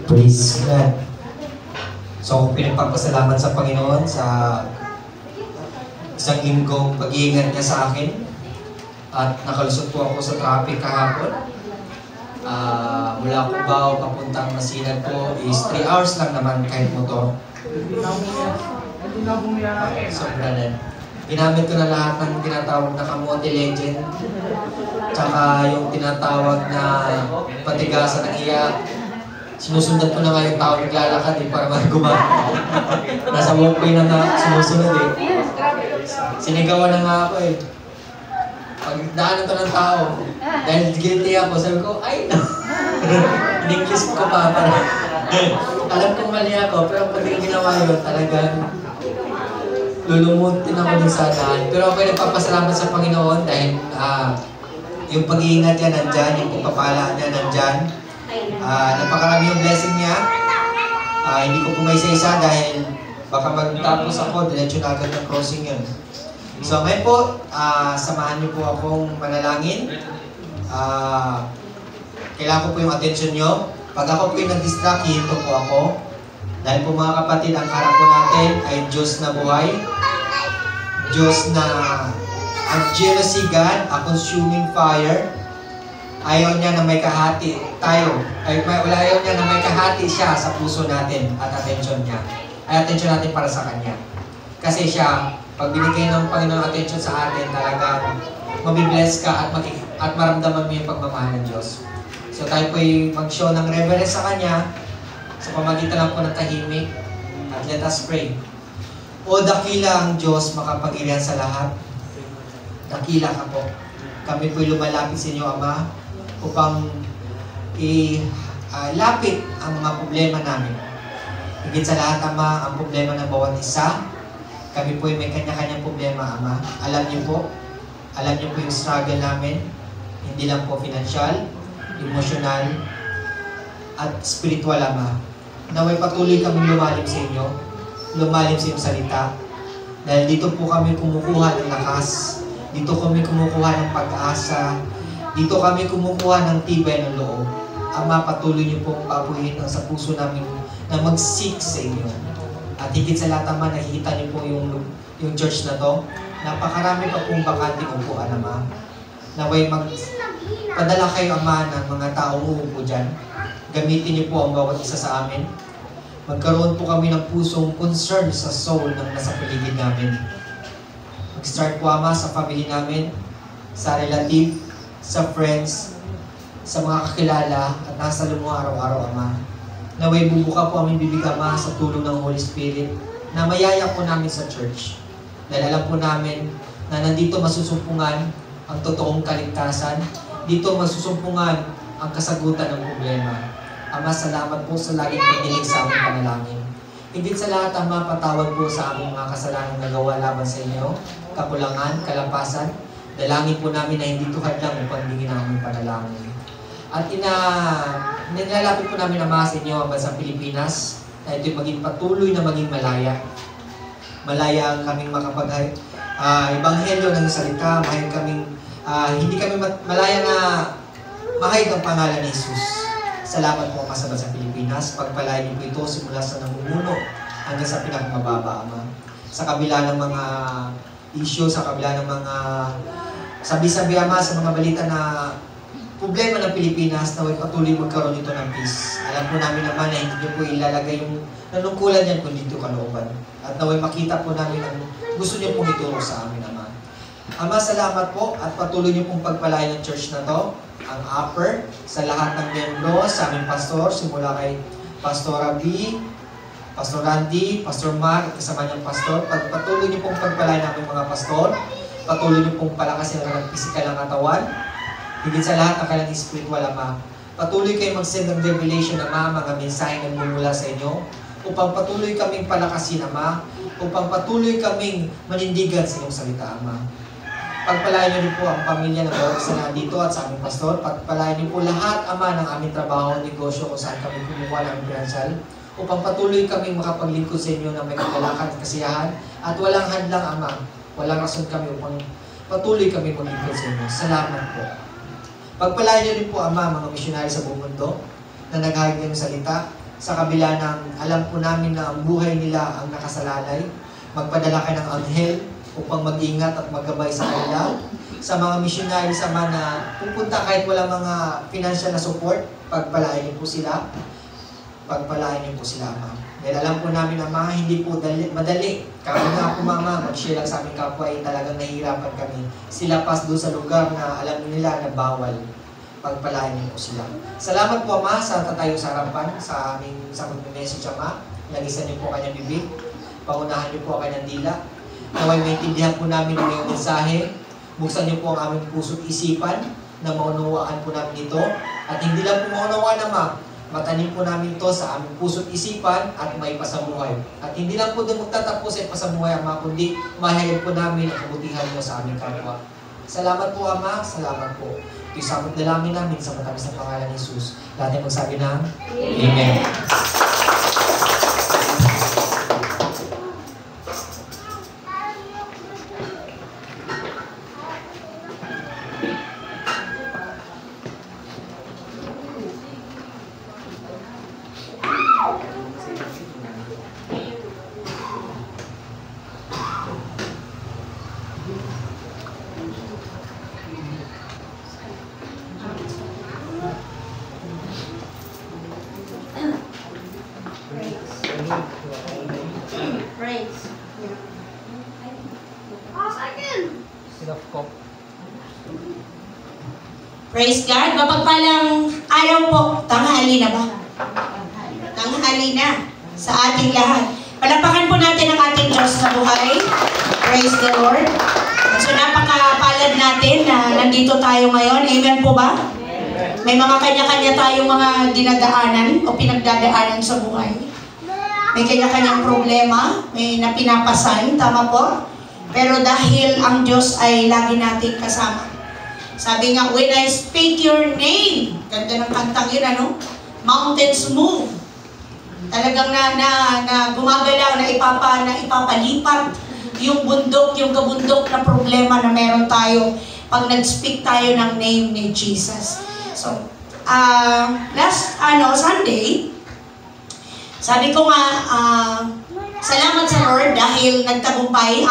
Praise God. So, pinagpapasalamat sa Panginoon sa isang linggong pag-iingat niya sa akin. At nakalusot po ako sa traffic kahapon. Mula Cubao papuntang Masinag po is 3 hours lang naman kahit motor. Sobra na. Ginamit ko na lahat ng tinatawag na kamote legend. Tsaka yung tinatawag na patigasan ng iyak. Sinusundan ko na nga yung tao naglalakad para magumana. Nasa walkway na nga sumusunod Sinigawan na nga ako Pag daanan ko ng tao, dahil guilty ako, sabi ko, ay no. In-English ko pa para. Alam kong mali ako, pero pag ginawa yun, talagang lulumutin ako din sa daan. Pero okay, nagpapasalamat sa Panginoon dahil yung pag-iingat niya nandyan, yung pagpapala niya nandyan. Napakarami yung blessing niya. Hindi ko pumaysa-isa dahil baka magtapos ako, diretso na agad ng crossing yun. So ngayon po, samahan niyo po akong manalangin. Kailangan ko po yung attention niyo. Pag ako po yung nag-distract, hihinto po ako. Dahil po mga kapatid, ang harap po natin ay Diyos na buhay. Diyos na ang jealousy God, a consuming fire. Ayaw niya na may kahati tayo. Ayaw niya na may kahati siya sa puso natin at attention niya. Ay attention natin para sa Kanya. Kasi siya, pag binigay ng Panginoon attention sa atin, talagang mabibless ka at maramdaman mo yung pagmamahal ng Diyos. So tayo po'y mag-show ng reverence sa Kanya sa pamagitan lang po ng tahimik. At let us pray. O dakila ang Diyos, makapangyarihan sa lahat. Dakila ka po. Kami po'y lumalapit sa inyo, Ama, upang ilapit ang mga problema namin. Higit sa lahat, Ama, ang problema ng bawat isa. Kami po may kanya-kanyang problema, Ama. Alam niyo po yung struggle namin. Hindi lang po financial, emotional, at spiritual, Ama. Naway patuloy kami lumalim sa inyo. Lumalim sa iyong salita. Dahil dito po kami kumukuha ng lakas. Dito kami kumukuha ng pag-asa. Dito kami kumukuha ng tibay ng loob. Ama, patuloy niyo pong pabuhin sa puso namin na mag-seek sa inyo. At higit sa lahat, Ama, nakikita niyo po yung church na to. Napakarami pa pong bakante upuan, Ama. Naway padala kayo, Ama, ng mga taong uupo dyan. Gamitin niyo po ang bawat isa sa amin. Magkaroon po kami ng pusong concern sa soul ng nasa paligid namin. Mag-start po, Ama, sa family namin, sa relative, sa friends, sa mga kakilala, at nasa lumo araw-araw, Ama. Naway bubuka po aming bibig, Ama, sa tulong ng Holy Spirit na mayaya po namin sa church. Dahil alam po namin na nandito masusumpungan ang totoong kaligtasan. Dito masusumpungan ang kasagutan ng problema. Ama, salamat po sa laging pagdinig sa aming panalangin. Higit sa lahat, Ama, patawad po sa aming mga kasalanan na nagawa laban sa inyo, kakulangan, kalampasan. Dalangin po namin na hindi tuhad lang upang digin namin panalangin. At nilalapit po namin, Ama, sa inyo ang bansang Pilipinas na ito'y maging patuloy na maging malaya. Malaya ang kaming makapag-ebanghelyo ng salita, mahayag kaming, hindi kami malaya na mahayag ang pangalan ni Jesus. Salamat po, Ama, sa bansang Pilipinas. Pagpalain niyo po ito simula sa namumuno hanggang sa pinakamababa, Ama. Sa kabila ng mga issue, sa kabila ng mga sabi-sabi, Ama, sa mga balita na problema ng Pilipinas, naway patuloy magkaroon ito ng peace. Alam po namin naman na hindi niyo po ilalagay yung nanungkulan yan kung dito kalooban. At naway makita po namin ang gusto niyo pong ituro sa amin, Ama. Ama, salamat po at patuloy niyo pong pagpalain ng church na to, ang upper, sa lahat ng membro, sa aming pastor, simula kay Pastor B, Pastor Randy, Pastor Mark, at kasama niyang pastor. Patuloy niyo pong pagpalain namin mga pastor. Patuloy niyo pong palakasin ang physical ng katawan. Higit sa lahat, ang kailang spiritual, Ama. Patuloy kayo mag-send ng revelation, Ama, mga mensahe na mumula sa inyo, upang patuloy kaming palakasin, Ama, upang patuloy kaming manindigan sa inyong salita, Ama. Pagpalain niyo rin po ang pamilya ng bawat isa na dito at sa aming pastor. Pagpalain niyo po lahat, Ama, ng aming trabaho, negosyo, kung saan kami kumukuha ng financial, upang patuloy kaming makapaglingkod sa inyo ng may kagalakan at kasiyahan, at walang hadlang, Ama. Walang rason kami upang patuloy kami maglingkod sa inyo. Salamat po. Pagpalain niyo rin po, Ama, mga misyonary sa buong mundo na naghahayag ng salita. sa kabila ng alam po namin na ang buhay nila ang nakasalalay. Magpadala kayo ng anghel upang mag-ingat at maggabay sa kanila. Sa mga missionary sama na pupunta kahit wala mga financial na support, pagpalain niyo po sila. Pagpalain niyo po sila, Ama. Dahil alam po namin, Ama, hindi po madali. Kami nga po, Mama, mag-share lang sa aming kapwa ay talagang nahihirapan kami. Sila pas doon sa lugar na alam nila na bawal. Pagpalain niyo po sila. Salamat po, Ama, sa tatayo sa harapan, sa aming sa mag-message, Ama. Lagisan niyo po kanyang bibig. Paunahan niyo po ang kanyang dila. Naway maintindihan po namin ang iyong mensahe. Buksan niyo po ang aming puso't isipan na maunawaan po namin ito. At hindi lang po maunawaan, Ama, matanim po namin ito sa aming puso't isipan at may pasamuhay. At hindi lang po doon magtatapos ay pasamuhay, Ama, kundi mahayag po namin ang kabutihan niyo sa aming kapwa. Salamat po, Ama. Salamat po. Ito'y samot dalangin namin sa matamis na pangalan ni Jesus. Lahat ay magsabi ng Amen. Praise. Praise God. Mapagpalang araw po. Tanghali na ba? Tanghali na sa ating lahat. Palapakan po natin ang ating Diyos na buhay. Praise the Lord. So napakapalad natin na nandito tayo ngayon. Amen po ba? May mga kanya-kanya tayong mga dinadaanan o pinagdadaanan sa buhay. May kanya-kanyang problema, may napinapasan, tama po? Pero dahil ang Diyos ay lagi nating kasama. Sabi nga, when I speak your name, ganda ng kantang yun, ano? Mountains move. Talagang na gumagalaw, na ipapalipat yung bundok, yung kabundok na problema na meron tayo pag nag-speak tayo ng name ni Jesus. So, last Sunday, sabi ko nga, salamat sa Lord dahil nagtagumpay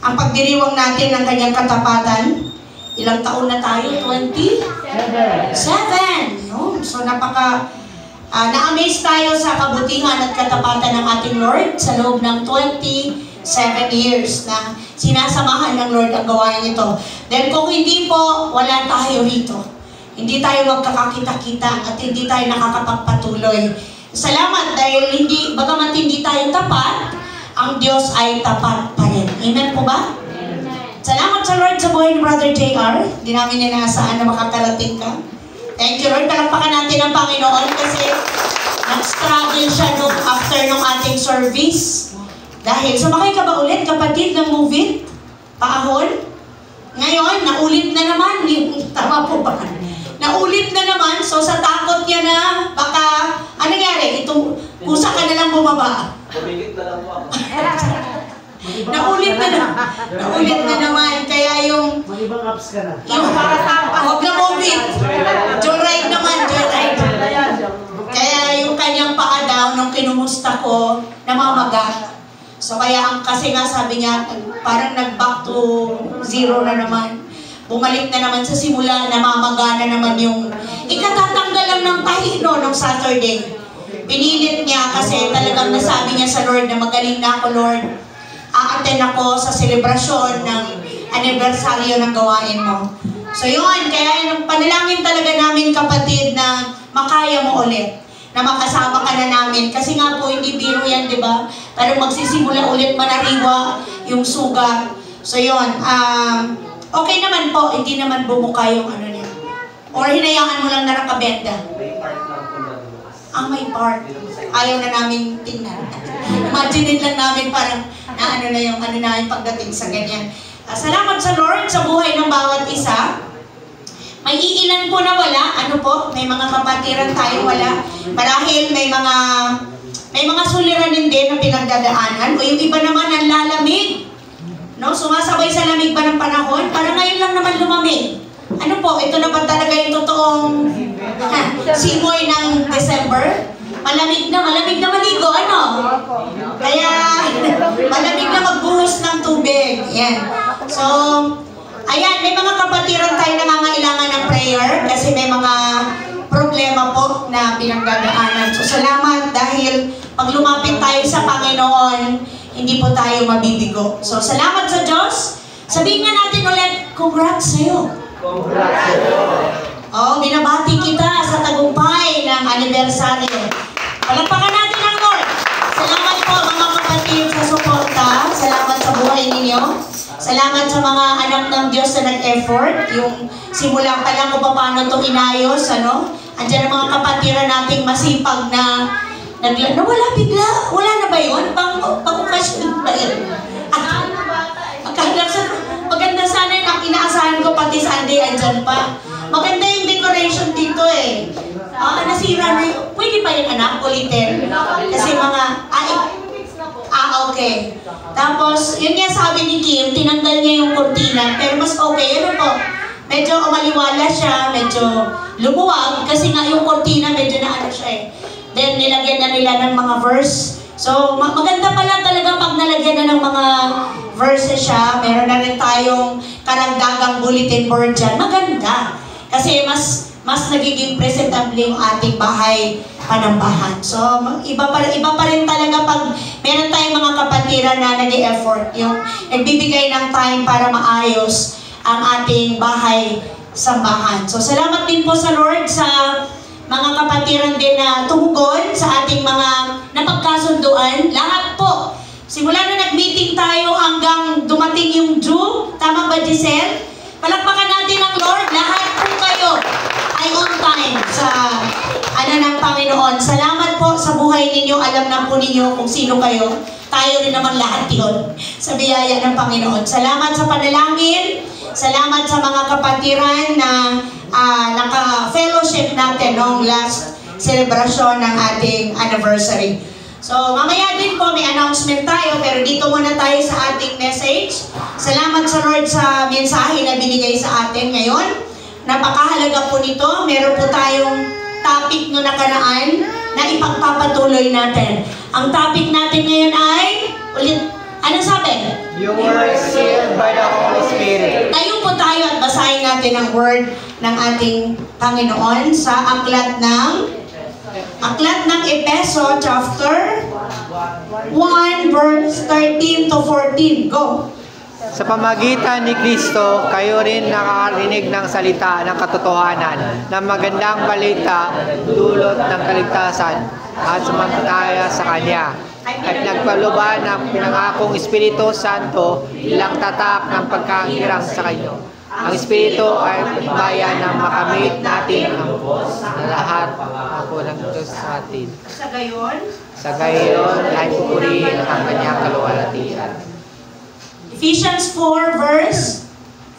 ang pagdiriwang natin ng kanyang katapatan. Ilang taon na tayo? 27. No? So na-amaze tayo sa kabutihan at katapatan ng ating Lord sa loob ng 27 years na sinasamahan ng Lord ang gawain ito. Then kung hindi po, wala tayo rito. Hindi tayo magkakakita-kita at hindi tayo nakakapagpatuloy. Salamat dahil bagamat hindi tayo tapat, ang Diyos ay tapat pa rin. Amen po ba? Amen. Salamat sa Lord sa buhay ni Brother JR. Hindi namin inaasahan na makakarating ka. Thank you, Lord. Palakpakan natin ang Panginoon kasi nag-struggle siya after nung ating service. Dahil, sumakay ka ba ulit, kapatid, ng movie? Paahon? Ngayon, naulit na naman. Tama po ba? Naulit na naman, so sa takot niya na baka, ano nangyari? Kusa ka na lang bumaba. Bumigit na lang po ako. Naulit na naman, kaya yung... Mag-ibang apps ka na. Yung huwag na movie. Joyride naman, joyride. Kaya yung kanyang paa daw, nung kinumusta ko, namamaga. So kaya kasi nga sabi niya, parang nag-back to zero na naman. Bumalik na naman sa simula, namamagana naman yung ikatatanggal lang ng tahino nung Saturday. Pinilit niya kasi talagang nasabi niya sa Lord na magaling na ako, Lord. A-attend ako sa selebrasyon ng anibersaryo ng gawain mo. So yun, kaya yung panalangin talaga namin, kapatid, na makaya mo ulit. Na makasama ka na namin. Kasi nga po, hindi biro yan, di ba? Pero magsisimula ulit manariwa yung sugat. So yun, okay naman po, hindi naman bumuka yung ano niya. Or hinayaan mo lang na nakabenda. May part lang po na bukas. May part. Ayaw na namin tingnan. Imagine lang namin parang na ano na yung ano namin pagdating sa ganyan. Salamat sa Lord sa buhay ng bawat isa. May iilan po na wala. Ano po? May mga kapatiran tayo wala. Marahil may mga suliranin din na pinagdadaanan. O yung iba naman ang lalamig. No? Sumasabay sa lamig ba ng panahon? Parang ngayon lang naman lumamig. Ano po? Ito na ba talaga yung totoong simoy ng December? Malamig na maligo, ano? Kaya, malamig na magbuhos ng tubig. Yan. So, ayan, may mga kapatiran tayo na nangangailangan ng prayer kasi may mga problema po na pinagdadaanan. So, salamat dahil pag lumapit tayo sa Panginoon, hindi po tayo mabibigo. So, salamat sa Diyos. Sabihin nga natin ulit, congrats sa'yo. Congrats sa'yo. Oh, binabati kita sa tagumpay ng anibersaryo. Palagpakan natin ang Lord. Salamat po mga kapatid sa suporta. Salamat sa buhay ninyo. Salamat sa mga anak ng Diyos na nag-effort. Yung simula pa lang kung paano ito inayos, ano? Andiyan ang mga kapatiran nating masipag na nawala bigla. Wala na ba yun? Pang-question ba yun? Maganda sana yung inaasahan ko pati Sunday andyan pa. Maganda yung decoration dito eh. Nasira na yun. Pwede pa yung anak ulitin? Kasi mga... okay. Tapos, yun nga sabi ni Kim, tinanggal niya yung kurtina, pero mas okay. Ano po? Medyo umaliwala siya, medyo lumuwag, kasi nga yung kurtina medyo na ano siya eh. Then, nilagyan na nila ng mga verse. So, maganda pala talaga pag nalagyan na ng mga verses siya. Meron na rin tayong karagdagang bulletin board dyan. Maganda. Kasi mas nagiging presentable yung ating bahay panambahan. So, iba pa rin talaga pag meron tayong mga kapatiran na nag-e-effort. Yung nagbibigay ng time para maayos ang ating bahay sambahan. So, salamat din po sa Lord sa mga kapatiran din na tumugon sa ating mga napagkasunduan. Lahat po. Simula na nag-meeting tayo hanggang dumating yung June. Tama ba, Giselle? Palakpakan natin ang Lord. Lahat po kayo ay on time sa ng Panginoon. Salamat po sa buhay ninyo. Alam na po ninyo kung sino kayo. Tayo rin naman lahat yun sa biyaya ng Panginoon. Salamat sa panalangin. Salamat sa mga kapatiran na naka-fellowship natin noong last celebration ng ating anniversary. So, mamaya din po may announcement tayo, pero dito muna tayo sa ating message. Salamat sa Lord sa mensahe na binigay sa atin ngayon. Napakahalaga po nito. Meron po tayong topic no nakaraan na ipagpapatuloy natin. Ang topic natin ngayon ay, anong sabi? You were sealed by the Holy Spirit. Tayo po tayo at basahin natin ang word ng ating Panginoon sa aklat ng Efeso chapter 1 verse 13 to 14. Go! Sa pamagitan ni Kristo, kayo rin nakakarinig ng salita ng katotohanan, ng magandang balita, dulot ng kaligtasan, at sumampalataya sa Kanya. At nagpaluba ng pinangakong Espiritu Santo bilang tatak ng pagkakirang sa Kanya. Ang Espiritu ay bayan na makamit natin ang na lahat ako ng Diyos sa atin. Sa gayon ay pupurihin ang Kanyang kaluwalhatian. Ephesians 4 verse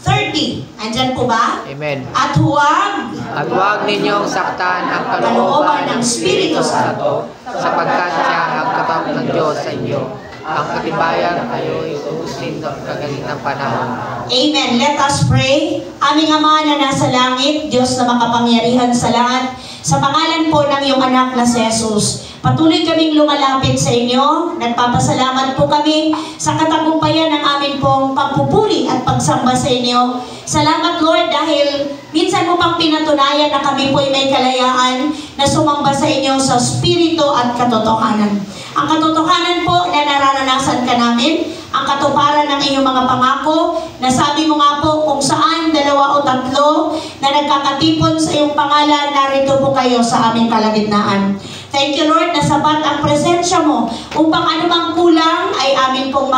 30. Andyan po ba? Amen. At huwag ninyong saktan ang kalooban ng Espiritu Santo sapagkat siya ang katawan ng Diyos sa inyo. Ang katibayan kayo'y ubusin ng kagalitang panahon. Amen. Let us pray. Aming Ama na nasa langit, Diyos na makapangyarihan sa lahat, sa pangalan po ng iyong anak na si Jesus, patuloy kaming lumalapit sa inyo. Nagpapasalamat po kami sa katagumpayan ng amin pong pagpupuri at pagsamba sa inyo. Salamat Lord dahil minsan mo pang pinatunayan na kami po ay may kalayaan na sumamba sa inyo sa spirito at katotohanan. Ang katotohanan po na nararanasan ka namin, ang katuparan ng inyong mga pangako, na sabi mo nga po kung saan 2 o 3 na nagkakatipon sa iyong pangalan, narito po kayo sa aming kalagitnaan. Thank you Lord na sapat ang presensya mo upang anumang kulang ay amin pong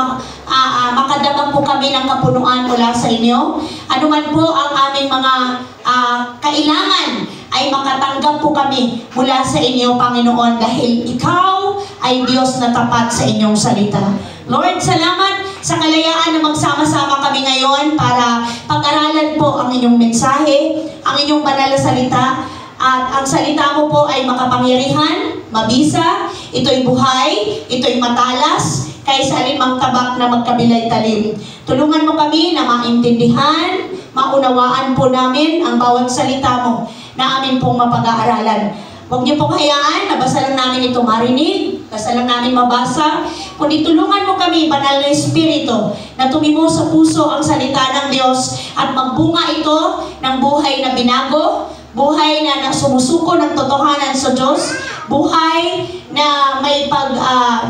makadama po kami ng kapunuan mula sa inyo. Anuman po ang aming mga kailangan ay makatanggap po kami mula sa inyo, Panginoon, dahil ikaw ay Diyos na tapat sa inyong salita. Lord, salamat sa kalayaan na magsama-sama kami ngayon para pag-aralan po ang inyong mensahe, ang inyong banal na salita. At ang salita mo po ay makapangyarihan, mabisa, ito'y buhay, ito'y matalas, kaysa alimang tabak na magkabilay talim. Tulungan mo kami na maintindihan, maunawaan po namin ang bawat salita mo na amin pong mapag-aaralan. Huwag niyo pong hayaan, nabasa lang namin namin ito marinig, basta lang namin mabasa, kundi tulungan mo kami, Banal na Espiritu, na tumimo sa puso ang salita ng Diyos at magbunga ito ng buhay na binago, buhay na sumusuko ng totohanan sa Diyos, buhay na may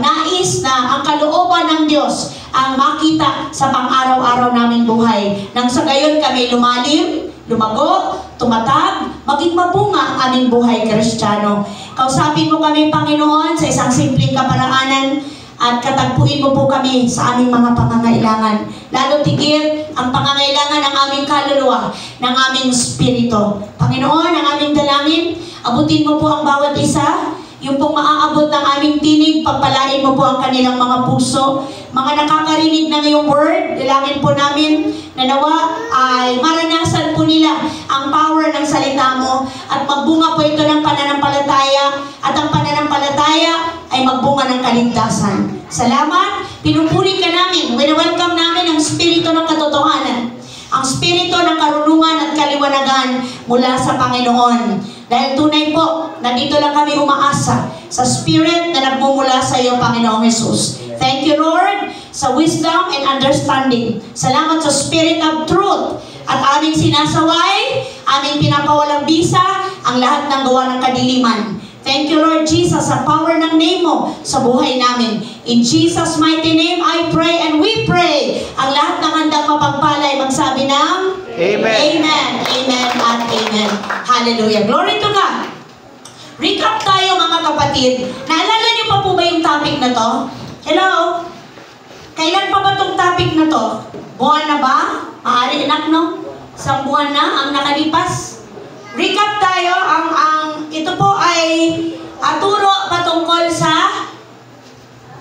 nais na ang kalooban ng Diyos ang makita sa pang-araw-araw naming buhay. Nang sa gayon kami lumalim, lumago, tumatag, maging mabunga ang aming buhay Kristiyano. Kausapin mo kami, Panginoon, sa isang simpleng kaparaanan at katagpuin mo po kami sa aming mga pangangailangan. Lalo tigil ang pangangailangan ng aming kaluluwa, ng aming espiritu. Panginoon, ang aming dalangin, abutin mo po ang bawat isa. Yung pong maaabot ng aming tinig, pagpalain mo po ang kanilang mga puso. Mga nakakarinig ng iyong word, dalangin po namin na nawa ay maranasan po nila ang power ng salita mo at magbunga po ito ng pananampalataya at ang pananampalataya ay magbunga ng kaligtasan. Salamat, pinupuri ka namin, welcome namin ang Espiritu ng katotohanan, ang Espiritu ng karunungan at kaliwanagan mula sa Panginoon. Dahil tunay po, nandito lang kami umaasa sa Spirit na nagmumula sa iyo, Panginoong Jesus. Thank you, Lord, sa wisdom and understanding. Salamat sa Spirit of truth at aming sinasaway, aming pinapawalang bisa ang lahat ng gawa ng kadiliman. Thank you, Lord Jesus, sa power ng name mo sa buhay namin. In Jesus' mighty name, I pray and we pray. Ang lahat ng handang mapagpalay, magsabi ng Amen. Amen, amen, at amen. Hallelujah. Glory to God. Recap tayo, mga kapatid. Naalala niyo pa po ba yung topic na to? Hello? Kailan pa ba itong topic na to? Buwan na ba? Maaari anak, no? Isang buwan na ang nakalipas. Recap tayo. Ito po ay turo patungkol sa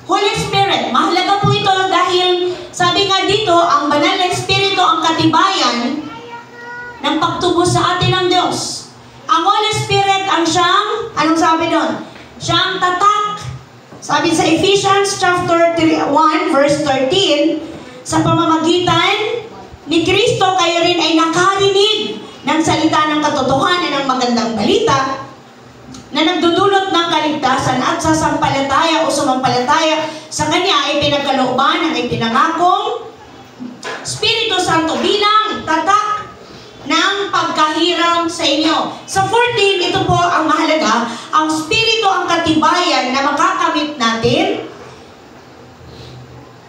Holy Spirit. Mahalaga po ito dahil sabi nga dito, ang Banal na Espiritu ang katibayan ng pagtubo sa atin ng Diyos. Ang Holy Spirit ang siyang, anong sabi doon? Siyang tatak. Sabi sa Ephesians chapter 1 verse 13, sa pamamagitan ni Kristo kayo rin ay nakarinig ng salita ng katotohanan ng magandang balita na nagdudulot ng kaligtasan at sasampalataya o sumampalataya sa Kanya ay pinagkalooban ng ipinangakong Espiritu Santo bilang tatak ng pagkahiram sa inyo. Sa 14, ito po ang mahalaga. Ang Espiritu ang katibayan na makakamit natin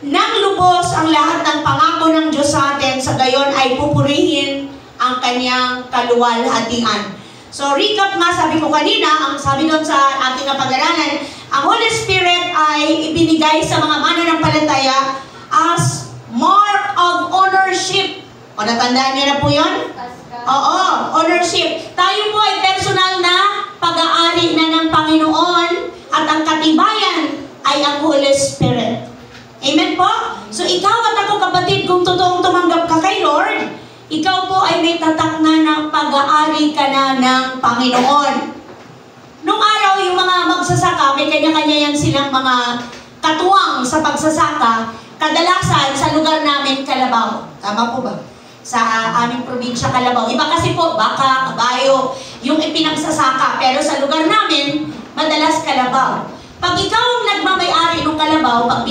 nang lubos ang lahat ng pangako ng Diyos sa atin, sa gayon ay pupurihin ang Kanyang kaluwalhatian. So, recap nga, sabi ko kanina, ang sabi doon sa ating napag-aralan, ang Holy Spirit ay ibinigay sa mga mananampalataya as mark of ownership. O, natandaan niyo na po yun? Oo, ownership. Tayo po ay personal na pag-aari na ng Panginoon at ang katibayan ay ang Holy Spirit. Amen po? So, ikaw at ako, kapatid, kung totoong tumanggap ka kay Lord, ikaw po ay may tatak na ng pag-aari ka na ng Panginoon. Nung araw, yung mga magsasaka, may kanya-kanya yan silang mga katuwang sa pagsasaka. Kadalasan, sa lugar namin, kalabaw. Tama po ba? Sa aming probinsya, kalabaw. Iba kasi po, baka, kabayo, yung ipinagsasaka. Pero sa lugar namin, madalas kalabaw. Pag ikaw ang nagmamay-ari ng kalabaw, pag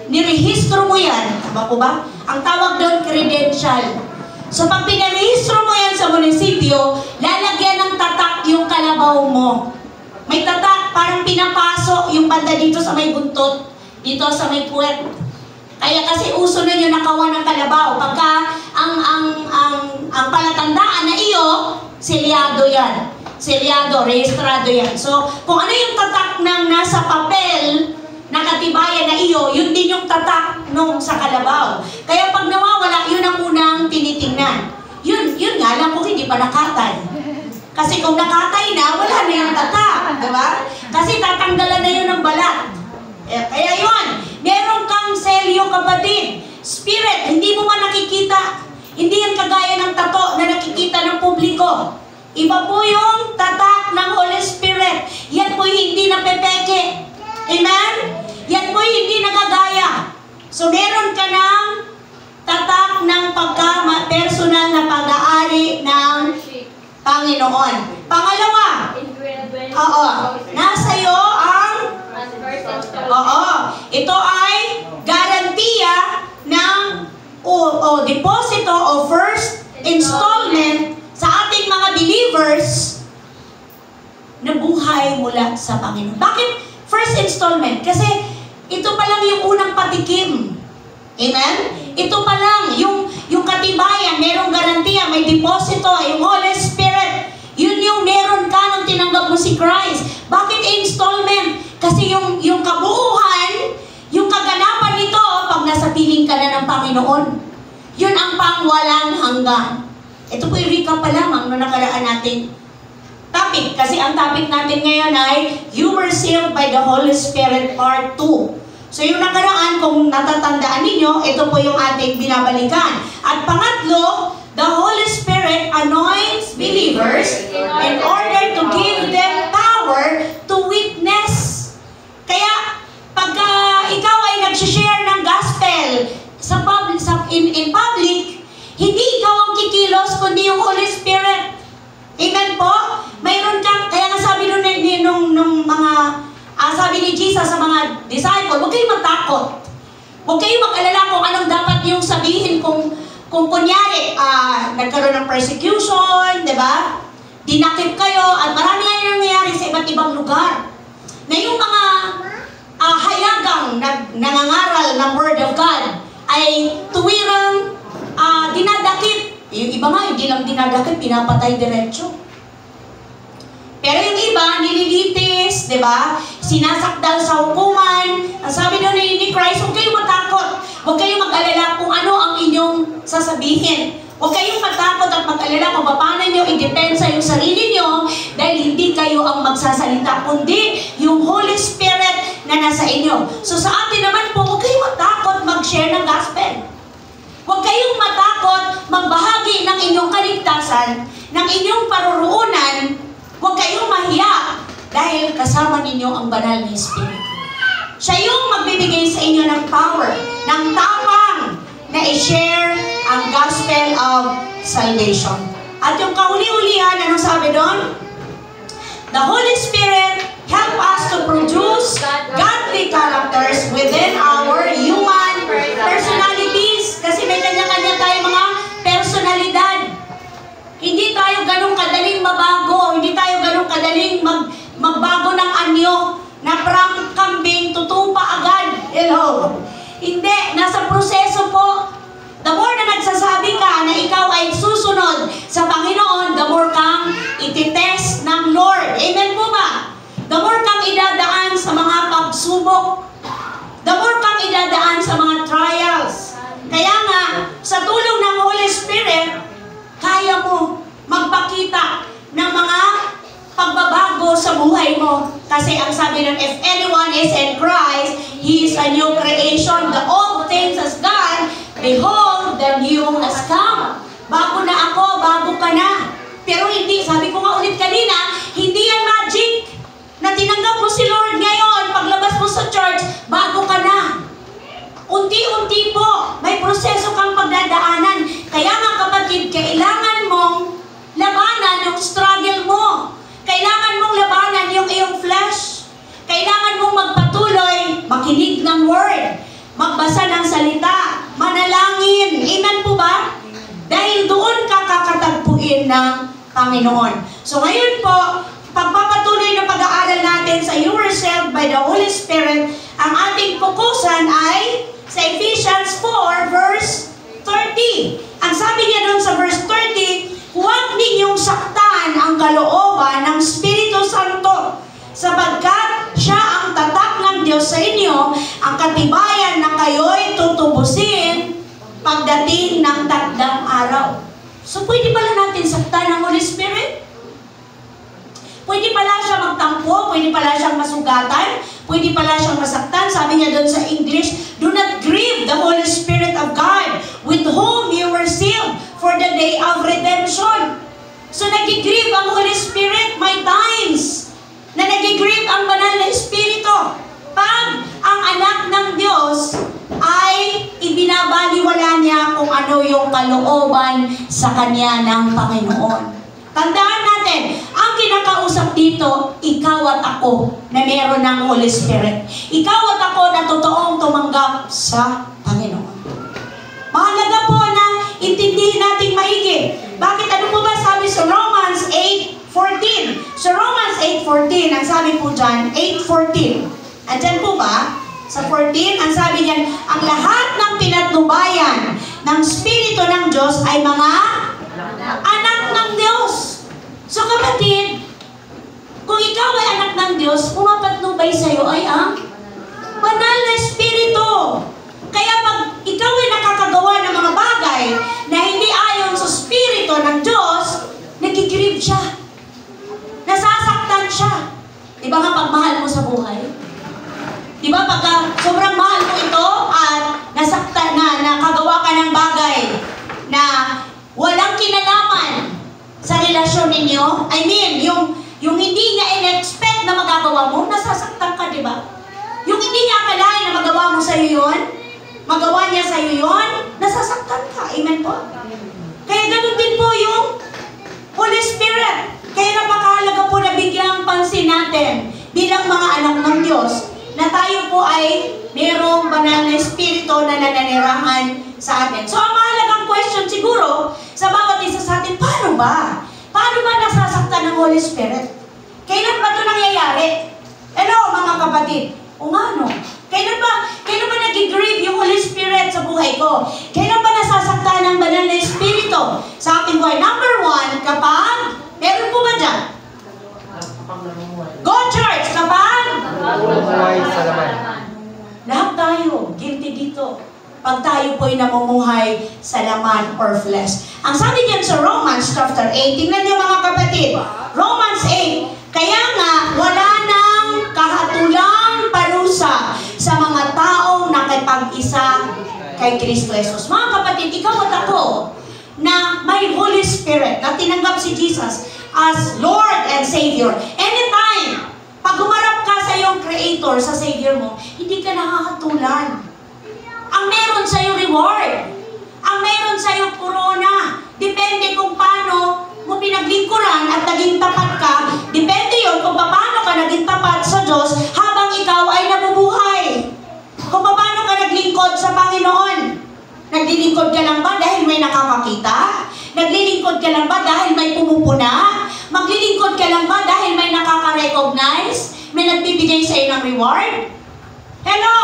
nirehistro mo yan, tama po ba? Ang tawag doon, credential. So pag pinarehistro mo yan sa munisipyo, lalagyan ng tatak yung kalabaw mo. May tatak, parang pinapasok yung banda dito sa may buntot, dito sa may puwet. Kaya kasi uso na yung nakawan ng kalabaw. Pagka ang palatandaan na iyo, selyado yan. Selyado, rehistrado yan. So, kung ano yung tatak ng nasa papel, nakatibayan na iyo, yun din yung tatak nung sa kalabaw. Kaya pag nawawala, yun ang unang tinitingnan. Yun nga lang kung hindi pa nakatay. Kasi kung nakatay na, wala na yung tatak. Diba? Kasi tatanggalan na yun ng balat. Kaya yun, meron kang selyo, kapatid. Spirit, hindi mo man nakikita. Hindi yan kagaya ng tato na nakikita ng publiko. Iba po yung tatak ng Holy Spirit. Yan po hindi napepeke. Amen? Yan po hindi nagagaya. So, meron ka ng tatak ng pagka-personal na pag-aari ng Panginoon. Pangalawa, Oo. Nasa iyo ang... Oo. Ito ay garantiya ng deposito o first installment sa ating mga believers na buhay mula sa Panginoon. Bakit first installment? Kasi ito pa lang yung unang patikim. Amen? Ito pa lang yung katibayan, merong garantiya, may deposito, yung Holy Spirit. Yun yung meron ka nung tinanggap mo si Christ. Bakit installment? Kasi yung kabuuan, yung kaganapan nito, pag nasa piling ka na ng Panginoon, yun ang pangwalang hanggan. Ito po yung recap pa lamang nung nakaraan natin topic. Kasi ang topic natin ngayon ay You Were Sealed by the Holy Spirit Part 2. So yung nakaraan, kung natatandaan ninyo, ito po yung ating binabalikan. At pangatlo, the Holy Spirit anoints believers in order to give them power to witness. Kaya, pagka ikaw ay nag-share ng gospel in public, hindi ikaw ang kikilos, kundi yung Holy Spirit. Amen po? Mayroon kang, kaya nga sabi nung mga, sabi ni Jesus sa mga disciple, huwag kayong matakot. Huwag kayong mag-alala kung anong dapat niyong sabihin kung kunyari, nagkaroon ng persecution, di ba? Dinakip kayo, at marami nga yung nangyayari sa iba't ibang lugar. Na yung mga hayagang nangangaral ng Word of God ay tuwirang dinadakip. Yung iba nga, hindi lang dinadakip, pinapatay diretso. Pero yung iba, nililitis, di ba? Sinasakdal sa hukuman. Ang sabi doon ni Christ, huwag kayong matakot. Huwag kayong mag-alala kung ano ang inyong sasabihin. Huwag kayong matakot at mag-alala kung paano nyo i-depensa yung sarili nyo dahil hindi kayo ang magsasalita, kundi yung Holy Spirit na nasa inyo. So sa atin naman po, huwag kayong matakot mag-share ng gospel. Huwag kayong matakot magbahagi ng inyong kaligtasan, ng inyong paruroonan. Huwag kayong mahiya dahil kasama ninyo ang banal na Espiritu. Siya yung magbibigay sa inyo ng power, ng tapang na i-share ang gospel of salvation. At yung kahuli-hulihan, anong sabi doon? The Holy Spirit help us to produce godly characters within our human personalities. Kasi may kanya-kanya tayong mga personalidad. Hindi tayo ganun kadaling mabago. Hindi tayo ganun kadaling magbago ng anyo na from kambing tutupa agad. Hello. Hindi. Nasa proseso po. The more na nagsasabi ka na ikaw ay susunod sa Panginoon, the more kang ititest ng Lord. Amen po ba? The more kang idadaan sa mga pagsubok. The more kang idadaan sa mga trials. Kaya nga, sa tulong ng Holy Spirit, kaya mo magpakita ng mga pagbabago sa buhay mo. Kasi ang sabi ng, if anyone is in Christ, he is a new creation. The old things has gone, behold, the new has come. Bago na ako, bago ka na. Pero hindi, sabi ko nga ulit kanina, hindi yan magic. Na tinanggap mo si Lord ngayon, paglabas mo sa church, bago ka na. Unti-unti po, may proseso kang pagdadaanan. Kaya nga kapatid, kailangan mong labanan yung struggle mo. Kailangan mong labanan yung iyong flesh. Kailangan mong magpatuloy, makinig ng word, magbasa ng salita, manalangin. Amen po ba? Dahil doon ka kakatagpuin ng Panginoon. So ngayon po, pagpapatuloy na pag-aaral natin sa You Were Sealed by the Holy Spirit, ang ating fokusan ay sa Ephesians 4 verse 30. Ang sabi niya doon sa verse 30, huwag ninyong saktan ang kalooban ng Espiritu Santo, sapagkat siya ang tatak ng Diyos sa inyo, ang katibayan na kayo'y tutubusin pagdating ng takdang araw. So pwede pala natin saktan ang Holy Spirit? Pwede pala siya magtampo, pwede pala siyang masugatan, pwede pala siyang masaktan. Sabi niya doon sa English, do not grieve the Holy Spirit of God, with whom you were sealed for the day of redemption. So nag-grieve ang Holy Spirit, may times na nag-grieve ang banal na Espiritu. Pag ang anak ng Diyos ay ibinabaliwala niya kung ano yung kalooban sa kanya ng Panginoon. Tandaan natin, ang kinakausap dito, ikaw at ako na meron ng Holy Spirit. Ikaw at ako na totoong tumanggap sa Panginoon. Mahalaga po na intindihin nating maigi. Bakit? Ano po ba sabi sa Romans 8:14? Sa Romans 8:14, ang sabi po dyan, 8:14. Andyan po ba? Sa 14, ang sabi diyan, ang lahat ng pinatnubayan ng Espiritu ng Diyos ay mga anak ng Diyos. So kapatid, kung ikaw ay anak ng Diyos, pumapatnubay sa iyo ay ang banal na Espiritu. Kaya pag ikaw ay nakakagawa ng mga bagay na hindi ayon sa Espiritu ng Diyos, nagigrieve siya. Nasasaktan siya. Diba nga pagmahal mo sa buhay? Diba pagka sobrang mahal mo ito at nasaktan na, nakagawa ka ng bagay na walang kinalaman sa relasyon ninyo, I mean, yung hindi niya in-expect na magagawa mo, nasasaktan ka, diba? Yung hindi niya akalain na magawa mo sa'yo yun, magawa niya sa'yo yun, nasasaktan ka. Amen po? Kaya ganun din po yung Holy Spirit. Kaya napakahalaga po na bigyang pansin natin bilang mga anak ng Diyos na tayo po ay mayroong banal na Espiritu na nananirahan sa atin. So, ang mahalagang question siguro sa bawat isa sa atin, paano ba? Paano ba nasasaktan ng Holy Spirit? Kailan ba ito nangyayari? Hello, mga kapatid. O nga, no? Kailan ba nag-grieve yung Holy Spirit sa buhay ko? Kailan ba nasasaktan ng banal na Espiritu sa ating buhay? Number 1, kapag, meron po ba dyan? Go church, kapag? Buhay sa laman. Lahat tayo, guilty dito. Pag tayo po'y namumuhay sa laman or flesh. Ang sabi diyan sa Romans chapter 8, tingnan niyo mga kapatid, Romans 8, kaya nga wala nang kahatulang parusa sa mga taong nakipag-isa kay Kristo Jesus. Mga kapatid, ikaw at ako na may Holy Spirit, na tinanggap si Jesus as Lord and Savior. Anytime, pag humarap ka sa iyong Creator, sa Savior mo, hindi ka nakakatulan. Ang meron sa iyo reward. Ang meron sa iyo corona. Depende kung paano mo pinaglingkuran at naging tapat ka. Depende yun kung paano ka naging tapat sa Diyos habang ikaw ay nabubuhay. Kung paano ka naglingkod sa Panginoon. Naglilingkod ka lang ba dahil may nakakakita? Naglilingkod ka lang ba dahil may pumupuna? Maglilingkod ka lang ba dahil may nakaka-recognize? May nagbibigay sa iyo ng reward? Hello!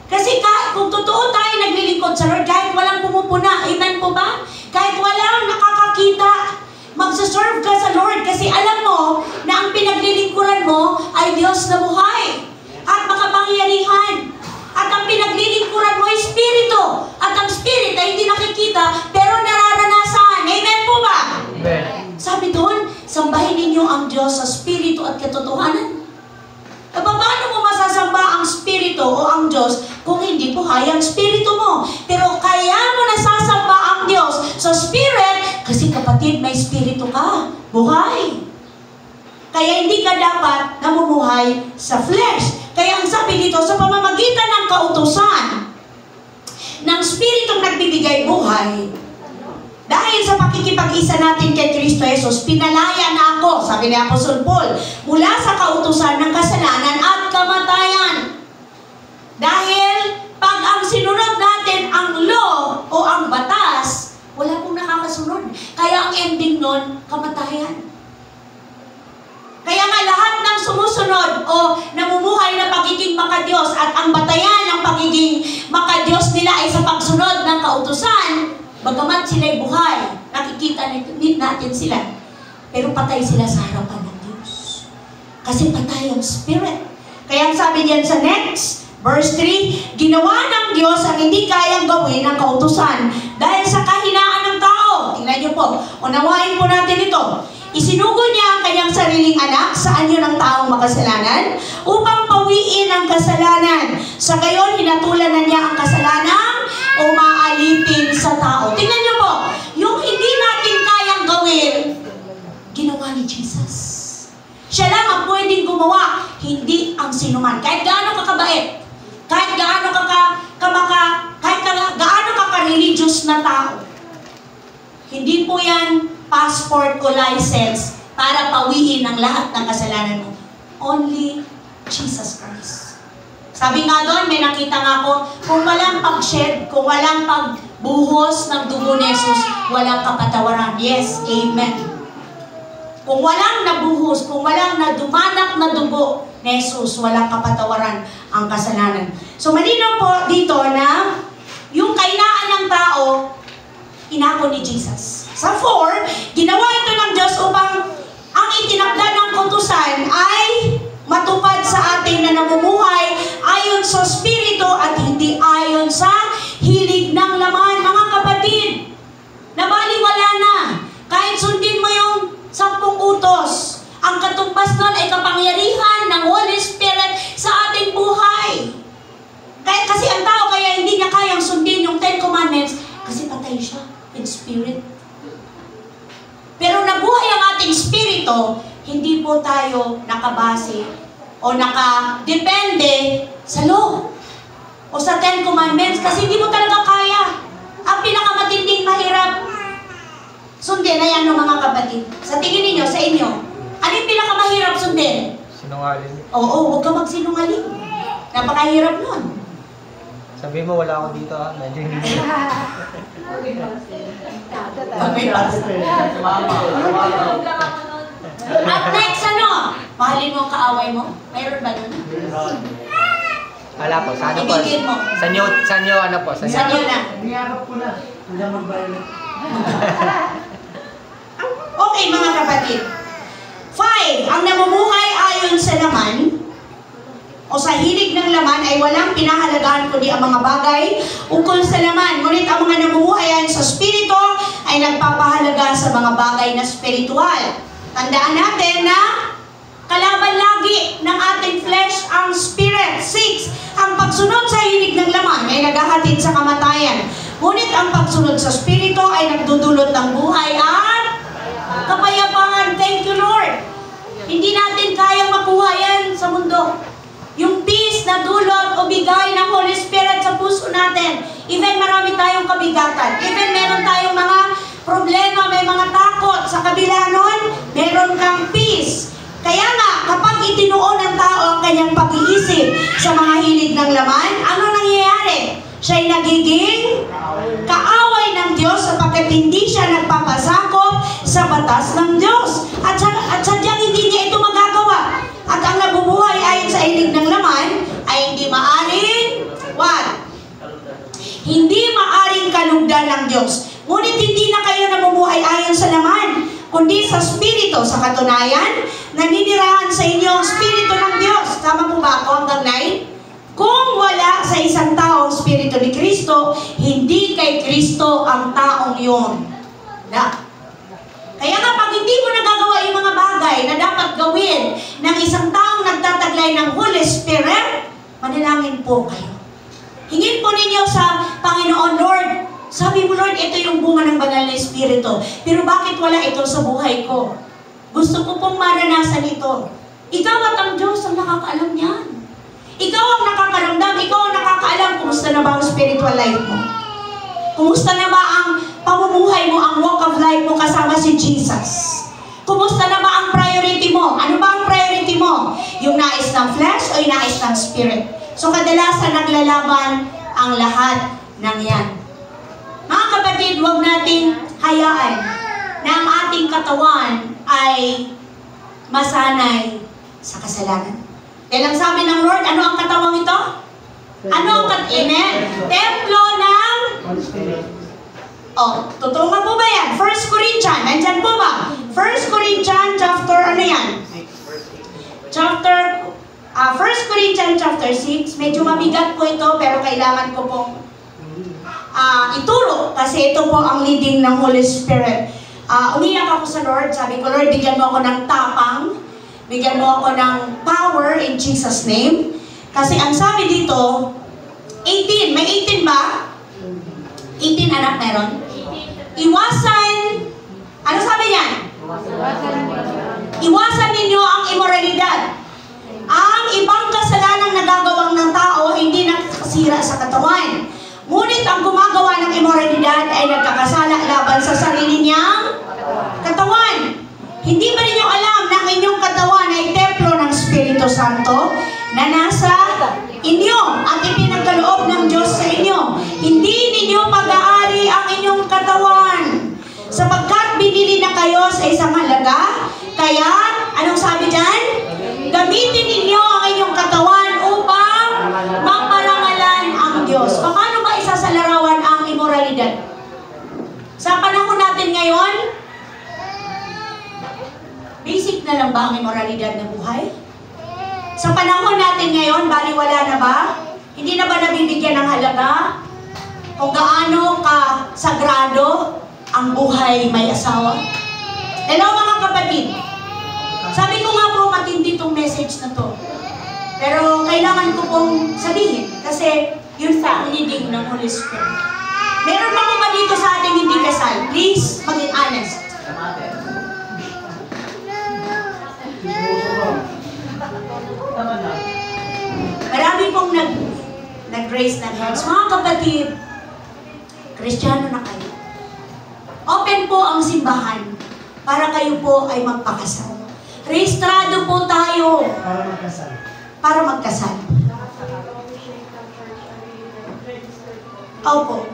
Kasi kung totoo tayo naglilingkod sa Lord, kahit walang pumupuna, amen po ba? Kahit walang nakakakita, magsaserve ka sa Lord kasi alam mo na ang pinaglilingkuran mo ay Diyos na buhay at makapangyarihan. At ang pinaglilingkuran mo ay Espiritu. At ang Spirit ay hindi nakikita pero nararanasan. Amen po ba? Amen. Sabi doon, sambahin ninyo ang Diyos sa Espiritu at katotohanan. E paano mo masasamba ang Espiritu o ang Diyos kung hindi buhay ang Espiritu mo? Pero kaya mo nasasamba ang Diyos sa Spirit kasi kapatid, may Espiritu ka. Buhay. Kaya hindi ka dapat namumuhay sa flesh. Kaya ang sabi dito, sa pamamagitan ng kautusan ng Spiritong nagbibigay buhay, dahil sa pakikipag-isa natin kay Kristo Jesus, pinalaya na ako, sabi ni Apostol Paul, mula sa kautusan ng kasalanan at kamatayan. Dahil pag ang sinunod natin ang law o ang batas, wala pong nakakasunod. Kaya ang ending nun, kamatayan. Kaya nga lahat ng sumusunod o namumuhay na pagiging makadiyos at ang batayan ng pagiging makadiyos nila ay sa pagsunod ng kautusan, bagamat sila'y buhay, nakikita natin sila, pero patay sila sa harapan ng Diyos. Kasi patay ang Spirit. Kaya ang sabi diyan sa next, verse 3, ginawa ng Diyos ang hindi kayang gawin ng kautusan dahil sa kahinaan ng tao. Tingnan niyo po, unawain po natin ito. Isinugod niya ang kanyang sariling anak sa anyo ng taong makasalanan upang pawiin ang kasalanan. Sa gayon, hinatulan na niya ang kasalanan o maalipin sa tao. Tingnan niyo po, yung hindi natin kayang gawin, ginawa ni Jesus. Siya lang ang pwedeng gumawa, hindi ang sinuman. Kahit gaano ka kabait, kahit gaano ka religious na tao. Hindi po yan passport o license para pawiin ang lahat ng kasalanan mo? Only Jesus Christ. Sabi nga doon, may nakita nga ako, kung walang pag-shed, kung walang pagbuhos ng dugo ni Jesus, walang kapatawaran. Yes, amen. Kung walang nabuhos, kung walang nadumanak na dugo ni Jesus, walang kapatawaran ang kasalanan. So malinaw po dito na yung kainaan ng tao, inako ni Jesus. Sa 4, ginawa ito ng Diyos upang ang itinakda ng kautusan ay matupad sa ating na namumuhay ayon sa Espiritu at hindi ayon sa hilig ng laman. Mga kapatid, nabaliwala na. Kahit sundin mo yung 10 utos, ang katumbas nun ay kapangyarihan ng Holy Spirit sa ating buhay. Kasi ang tao kaya hindi niya kayang sundin yung 10 Commandments kasi patay siya in spirit. Pero nabuhay ang ating spirito, hindi po tayo nakabase o nakadepende sa law o sa 10 Commandments kasi hindi mo talaga kaya. Ang pinakamatinding mahirap sundin ay ano mga kapatid? Sa tingin ninyo, sa inyo, ano yung pinakamahirap sundin? Sinungaling. Oo, huwag ka magsinungaling. Napakahirap nun. Sabi mo, wala ako dito ha. Medyo hindi. May pastor. At next, ano? Mahalin mo ang kaaway mo? Mayroon ba nun? Wala po. Sa ano po? Ibigin mo. Sa nyo, ano po? Sa inyo na. Niyarap ko na. Hindi na mag-violate. Okay, mga kapatid. 5. Ang namumuhay ayon sa laman o sa hilig ng laman ay walang pinahalagahan kundi ang mga bagay ukol sa laman. Ngunit ang mga namumuhay ayon sa Espiritu ay nagpapahalaga sa mga bagay na spiritual. Tandaan natin na kalaban lagi ng ating flesh ang spirit. 6. Ang pagsunod sa hilig ng laman ay naghahatid sa kamatayan. Ngunit ang pagsunod sa Espiritu ay nagdudulot ng buhay at kapayapaan. Thank you, Lord. Hindi natin kayang makuha yan sa mundo. Yung peace na dulot o bigay ng Holy Spirit sa puso natin. Even marami tayong kabigatan. Even meron tayong mga problema, may mga takot. Sa kabila nun, meron kang peace. Kaya nga, kapag itinuon ng tao ang kanyang pag-iisip sa mga hilig ng laman, ano nangyayari? Siya'y nagiging kaaway ng Diyos sapagkat hindi siya nagpapasakop sa batas ng Diyos. At sadyang hindi niya ito magagawa. At ang nabubuhay ayon sa hilig ng laman ay hindi maaring, what? Hindi maaring kalugdan ng Diyos. Ngunit hindi na kayo namumuhay ayon sa laman, kundi sa Espiritu. Sa katunayan, naninirahan sa inyo ang Espiritu ng Diyos. Tama po ba ako hanggang 9? Kung wala sa isang tao ang Espiritu ni Kristo, hindi kay Kristo ang taong yun. Kaya nga, pag hindi mo nagagawa yung mga bagay na dapat gawin ng isang taong nagtataglay ng Holy Spirit, manalangin po kayo. Hingin po ninyo sa Panginoon, Lord, sabi mo, Lord, ito yung bunga ng banal na Espiritu. Pero bakit wala ito sa buhay ko? Gusto ko pong maranasan ito. Ikaw at ang Diyos ang nakakaalam niyan. Ikaw ang nakakaramdam, ikaw ang nakakaalam kumusta na ba ang spiritual life mo. Kumusta na ba ang pamumuhay mo, ang walk of life mo kasama si Jesus? Kumusta na ba ang priority mo? Ano ba ang priority mo? Yung nais ng flesh o yung nais ng spirit? So kadalasan naglalaban ang lahat ng yan. Mga kapatid, huwag nating hayaan na ang ating katawan ay masanay sa kasalanan. Dahil ang sabi ng Lord, ano ang katawang ito? Ano ang Amen? Templo ng... Oh, totoo nga po ba yan? 1 Corinthians, nandyan po ba? 1 Corinthians chapter, ano yan? Chapter, 1 Corinthians chapter 6, medyo mabigat po ito, pero kailangan ko pong ituro, kasi ito po ang leading ng Holy Spirit. Umiyak ako sa Lord, sabi ko, Lord, bigyan mo ako ng tapang, bigyan mo ako ng power in Jesus' name. Kasi ang sabi dito, 18, may 18 ba? 18 anak meron? Iwasan, ano sabi niyan? Iwasan ninyo ang immoralidad. Ang ibang kasalanang nagagawang ng tao hindi nakasira sa katawan. Ngunit ang gumagawa ng immoralidad ay nagkakasala laban sa sarili niyang katawan. Hindi ba ninyo alam na ang inyong katawan ay templo ng Espiritu Santo na nasa inyo at ipinagkaloob ng Diyos sa inyo? Hindi ninyo pag-aari ang inyong katawan, sapagkat binili na kayo sa isang halaga. Kaya, anong sabi dyan? Gamitin ninyo ang inyong katawan upang maparangalan ang Diyos. Paano ba isasalarawan ang immoralidad? Sa panahon natin ngayon, basic na lang ba ang immoralidad ng buhay? Sa panahon natin ngayon, baliwala na ba? Hindi na ba nabibigyan ng halaga? Kung gaano ka sagrado ang buhay may asawa? Hello mga kapatid. Sabi ko nga po, matindi itong message na to. Pero kailangan ko pong sabihin kasi yun sa leading ng Holy Spirit. Meron pa po ba dito sa ating hindi kasal? Please, maging honest. Marami pong nag-raise ng hands. Mga kapatid, Kristiyano na kayo. Open po ang simbahan para kayo po ay magpakasal. Rehistrado po tayo para magkasal. Opo.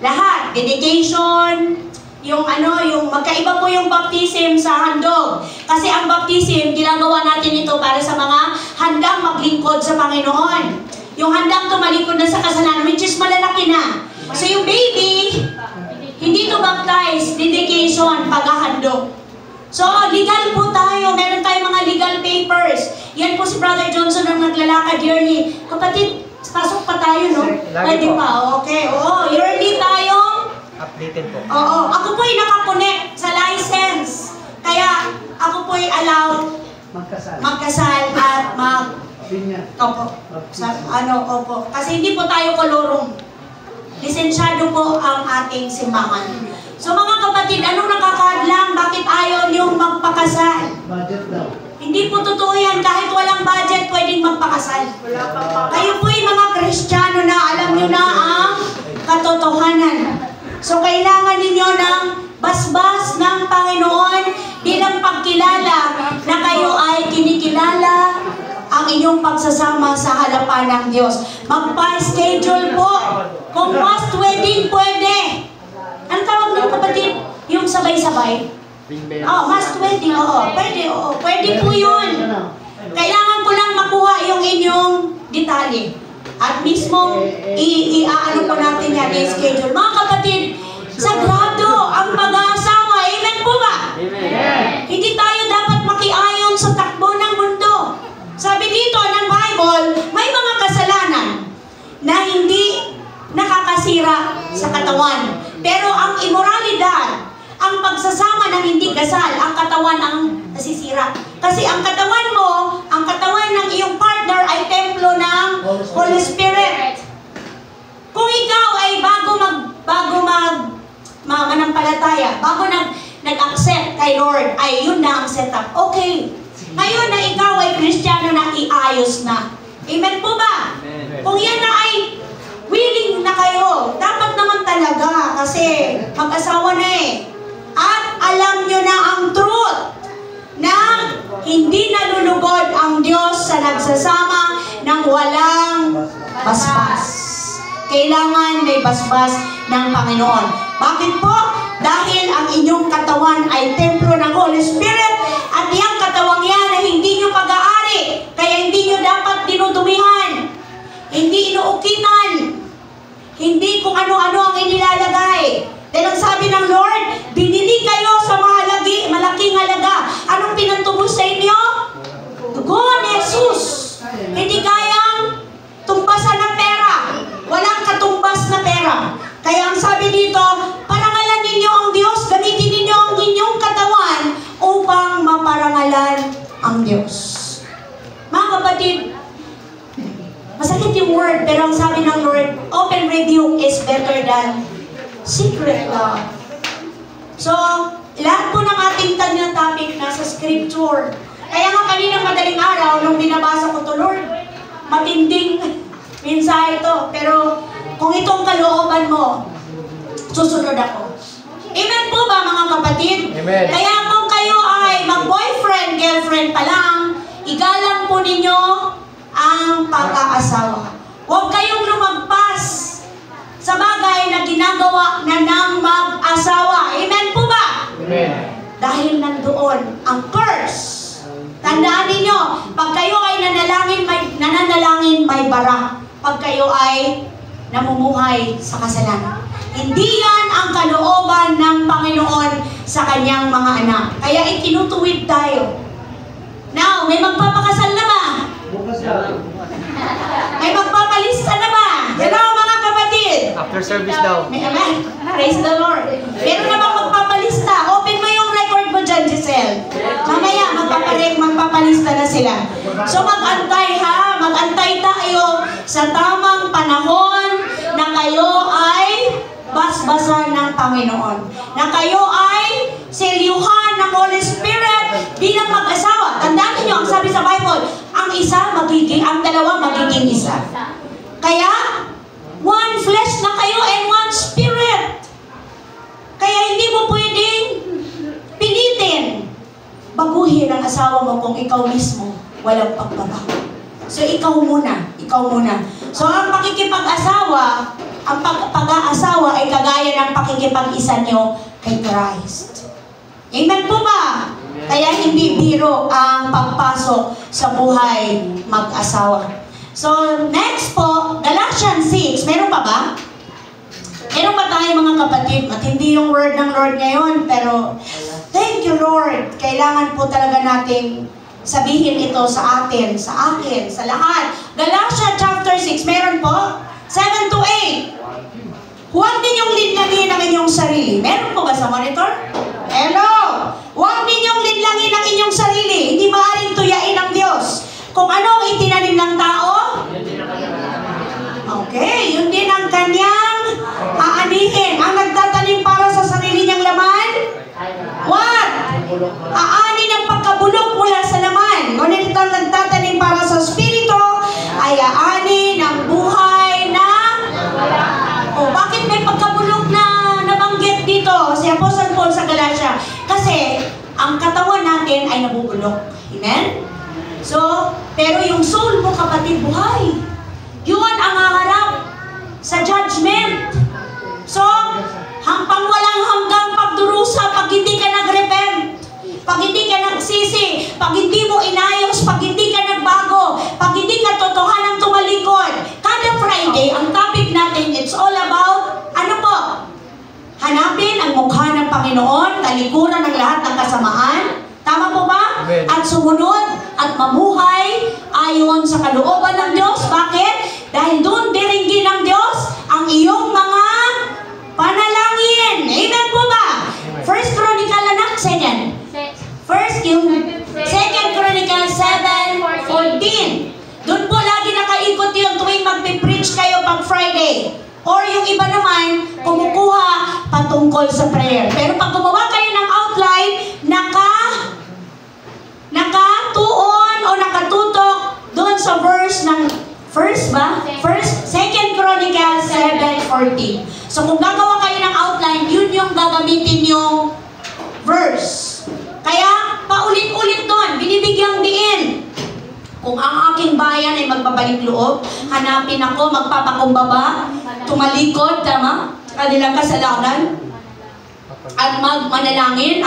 Lahat, dedication, yung magkaiba po yung baptism sa handog. Kasi ang baptism, ginagawa natin ito para sa mga handang maglingkod sa Panginoon. Yung handang tumalikod na sa kasalanan, which is malalaki na. So yung baby, hindi to baptize, dedication, paghahandog. So legal po tayo, meron tayong mga legal papers. Yan po si Brother Johnson ang naglalakad yearly. Kapatid, pasok pa tayo, no? Pwede pa, okay. Oo, yearly tayo. Updated po. Oo, ako po ay nakakonect sa license. Kaya ako po ay allowed magkasal at opo. Opo. Kasi hindi po tayo kolorong. Lisensyado po ang ating simbahan. So mga kapatid, anong nakakadlang? Bakit ayaw niyong magpakasal? Budget daw. Hindi po totoo yan. Kahit walang budget, pwedeng magpakasal. Kayo po ay mga Kristiyano na alam niyo na ang katotohanan. So kailangan ninyo ng basbas ng Panginoon bilang pagkilala na kayo ay kinikilala ang inyong pagsasama sa harapan ng Diyos. Magpa-schedule po. Kung past wedding, pwede. Ano tawag ng kapatid? Yung sabay-sabay? Mass wedding, pwede, pwede po yun. Kailangan ko lang makuha yung inyong detalye. At mismo, i-ano po natin yan, i-schedule. Mga kapatid, sagrado ang pag-aasawa. Amen po ba? Amen. Hindi tayo dapat makiayon sa takbo ng mundo. Sabi dito ng Bible, may mga kasalanan na hindi nakakasira sa katawan. Pero ang immoralidad, ang pagsasama ng hindi kasal, ang katawan ang nasisira. Kasi ang katawan mo, ang katawan ng iyong partner ay templo ng Holy Spirit. Kung ikaw ay bago manampalataya, bago nag-accept kay Lord, ay yun na ang setup. Okay. Ngayon na ikaw ay Kristiyano na, iayos na. Amen po ba? Amen. Kung yan na ay willing na kayo, dapat naman talaga kasi mag-asawa na eh. At alam nyo na ang truth na hindi nalulugod ang Diyos sa nagsasama ng walang basbas. Kailangan may basbas ng Panginoon. Bakit po? Dahil ang inyong katawan ay templo ng Holy Spirit at yung katawang yan ay hindi nyo pag-aari. Kaya hindi nyo dapat dinudumihan. Hindi inuukitan. Hindi kung ano-ano ang inilalagay. Dahil ang sabi ng Lord, binili kayo sa malaking halaga. Anong pinantubos sa inyo? Dugo ni Jesus. Hindi kayang tumbasan ng pera. Walang katumbas na pera. Kaya ang sabi dito, parangalan ninyo ang Diyos, gamitin ninyo ang inyong katawan upang maparangalan ang Diyos. Mga kapatid, masakit yung word, pero ang sabi ng Lord, open rebuke is better than secret love. So, lahat po ng ating tanyang topic nasa scripture. Kaya nga kaninang madaling araw, nung binabasa ko to, Lord, matinding mensahe ito. Pero, kung itong kalooban mo, susunod ako. Amen po ba mga kapatid? Amen. Kaya kung kayo ay ay mag-boyfriend, girlfriend pa lang, igalang po ninyo ang pag-aasawa. Huwag kayong lumagpas sa bagay na ginagawa na ng mag-asawa. Amen po ba? Amen. Dahil nandoon ang curse. Tandaan ninyo, pag kayo ay nananalangin, may bara. Pag kayo ay namumuhay sa kasalanan. Hindi yan ang kalooban ng Panginoon sa kanyang mga anak. Kaya itinutuwid tayo. Now, may magpapakasal na ba? Bukas na. May magpapalista na ba? Hello mga kapatid! After service daw. May amen. Praise the Lord. Meron na bang magpapalista? Open mo yung record mo dyan, Giselle. Mamaya, magpapalista na sila. So mag-antay ha. Mag-antay tayo sa tamang panahon na kayo ay basbasan ng Panginoon. Na kayo ay selyuhan ng Holy Spirit bilang mag-asawa. Tandaan niyo, ang sabi sa Bible, ang dalawa magiging isa. Kaya, one flesh na kayo and one spirit. Kaya hindi mo pwedeng pilitin. Baguhin ang asawa mo kung ikaw mismo walang pagbabago. So, ikaw muna. So, ang pakikipag-asawa, ang pag-aasawa ay kagaya ng pakikipag-isa nyo kay Christ. Amen po ba? Kaya hindi biro ang pagpasok sa buhay mag-asawa. So, next po, Galatians 6. Meron pa ba? Meron pa tayo mga kapatid. Matindi yung word ng Lord ngayon, pero thank you Lord. Kailangan po talaga nating sabihin ito sa atin, sa akin, sa lahat. Galatians chapter 6, meron po? 7 to 8. Huwag ninyong linlangin ang inyong sarili. Meron po ba sa monitor? Hello! Huwag ninyong linlangin ang inyong sarili. Hindi maaaring tuyain ng Diyos. Kung ano ang itinanim ng tao? Okay, yun din ang kanyang aanihin. Ang nagtatanim para sa sarili niyang laman? What? Aanin ang pagkabulok mula sa laman. Ngunit ang nagtatanim para sa spirito ay aanin ang buhay na... Oh, bakit may pagkabulok na nabanggit dito si Apostle Paul sa Galatia? Kasi ang katawan natin ay nabubulok. Amen? So, pero yung soul mo, kapatid, buhay. Yun ang haharap sa judgment. So, hanggang walang hanggang pagdurusa pag hindi ka nag-repent, pag hindi ka nagsisi, pag hindi mo inayos, pag hindi ka nagbago, pag hindi ka totohanang tumalikod. Kada Friday, ang topic natin, it's all about, ano po? Hanapin ang mukha ng Panginoon, talikuran ng lahat ng kasamaan. Tama po ba? Amen. At sumunod at mamuhay ayon sa kalooban ng Diyos. Bakit? Dahil doon diringgin ng Diyos ang iyong mga panalangin. Amen po ba? First Chronicle, anak, second. First, yung Second Chronicle 7:14. Doon po lagi nakaikot yun tuwing magpipreach kayo pag Friday. Or yung iba naman, kumukuha patungkol sa prayer. Pero pag gumawa kayo ng outline, nakatuon o nakatutok doon sa verse ng Second Chronicle 7:14. So kung gagawa kayo ng outline, yun yung gagamitin yung verse. Kaya paulit-ulit doon, binibigyang diin. Kung ang aking bayan ay magbabalik loob, hanapin ako, magpapakumbaba, tumalikod, tama? Kanilang kasalanan. At manalangin,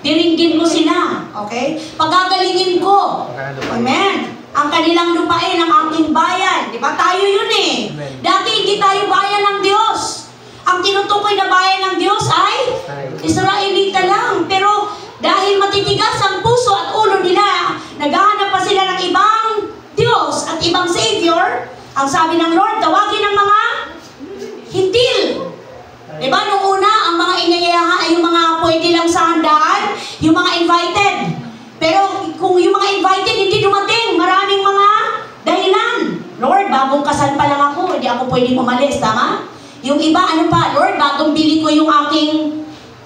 diringgin ko sila. Okay? Pagagalingin ko. Amen. Ang kanilang lupain, ang aking bayan. Di ba? Tayo yun eh. Dati hindi tayo bayan ng Diyos. Ang tinutukoy na bayan ng Diyos ay Israelita lang. Pero dahil matitigas ang puso at ulo nila, naghahanap pa sila ng ibang Diyos at ibang Savior. Ang sabi ng Lord, tawagin ng mga Hintil. Diba, nung una, ang mga inayayahan ay yung mga pwede lang sa handaan, yung mga invited. Pero kung yung mga invited hindi dumating, maraming mga dahilan. Lord, bagong kasal pa lang ako, hindi ako pwedeng umalis, tama? Yung iba, ano pa, Lord, bagong bili ko yung aking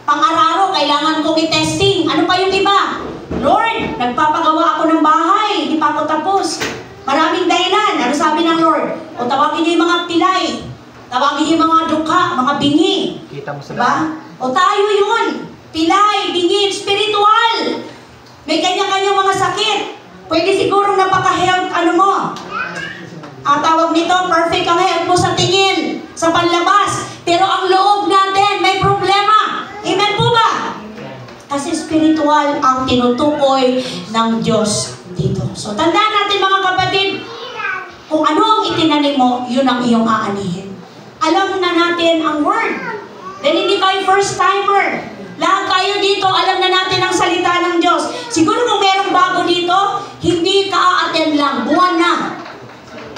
pang-araro, kailangan kong i-testing. Ano pa yung iba? Lord, nagpapagawa ako ng bahay, hindi pa ako tapos. Maraming dahilan. Ano sabi ng Lord? O tawagin niyo yung mga pilay. Tawagin niyo yung mga dukha, mga bingi. Kita mo sa diba? O tayo yun. Pilay, bingi, spiritual. May kanya-kanya mga sakit. Pwede siguro napaka-health, tawag nito, perfect ang health mo sa tingin, sa panlabas. Pero ang loob natin, may problema. Amen po ba? Kasi spiritual ang tinutukoy ng Diyos dito. So, tandaan natin mga kapatid, kung ano ang itinanim mo, yun ang iyong aanihin. Alam na natin ang word. Dahil hindi kayo first timer. Lahat tayo dito, alam na natin ang salita ng Diyos. Siguro kung merong bago dito, hindi ka-a-attend lang, buwan na.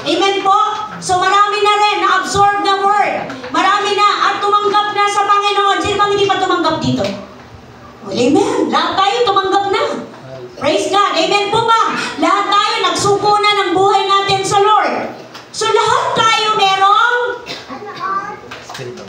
Amen po? So marami na rin na-absorb the word. Marami na at tumanggap na sa Panginoon. Sino bang hindi pa tumanggap dito? Well, amen. Lahat tayo tumanggap na. Praise God. Amen po ba? Lahat tayo nagsuko na ng buhay natin sa Lord. So lahat tayo merong Espiritu.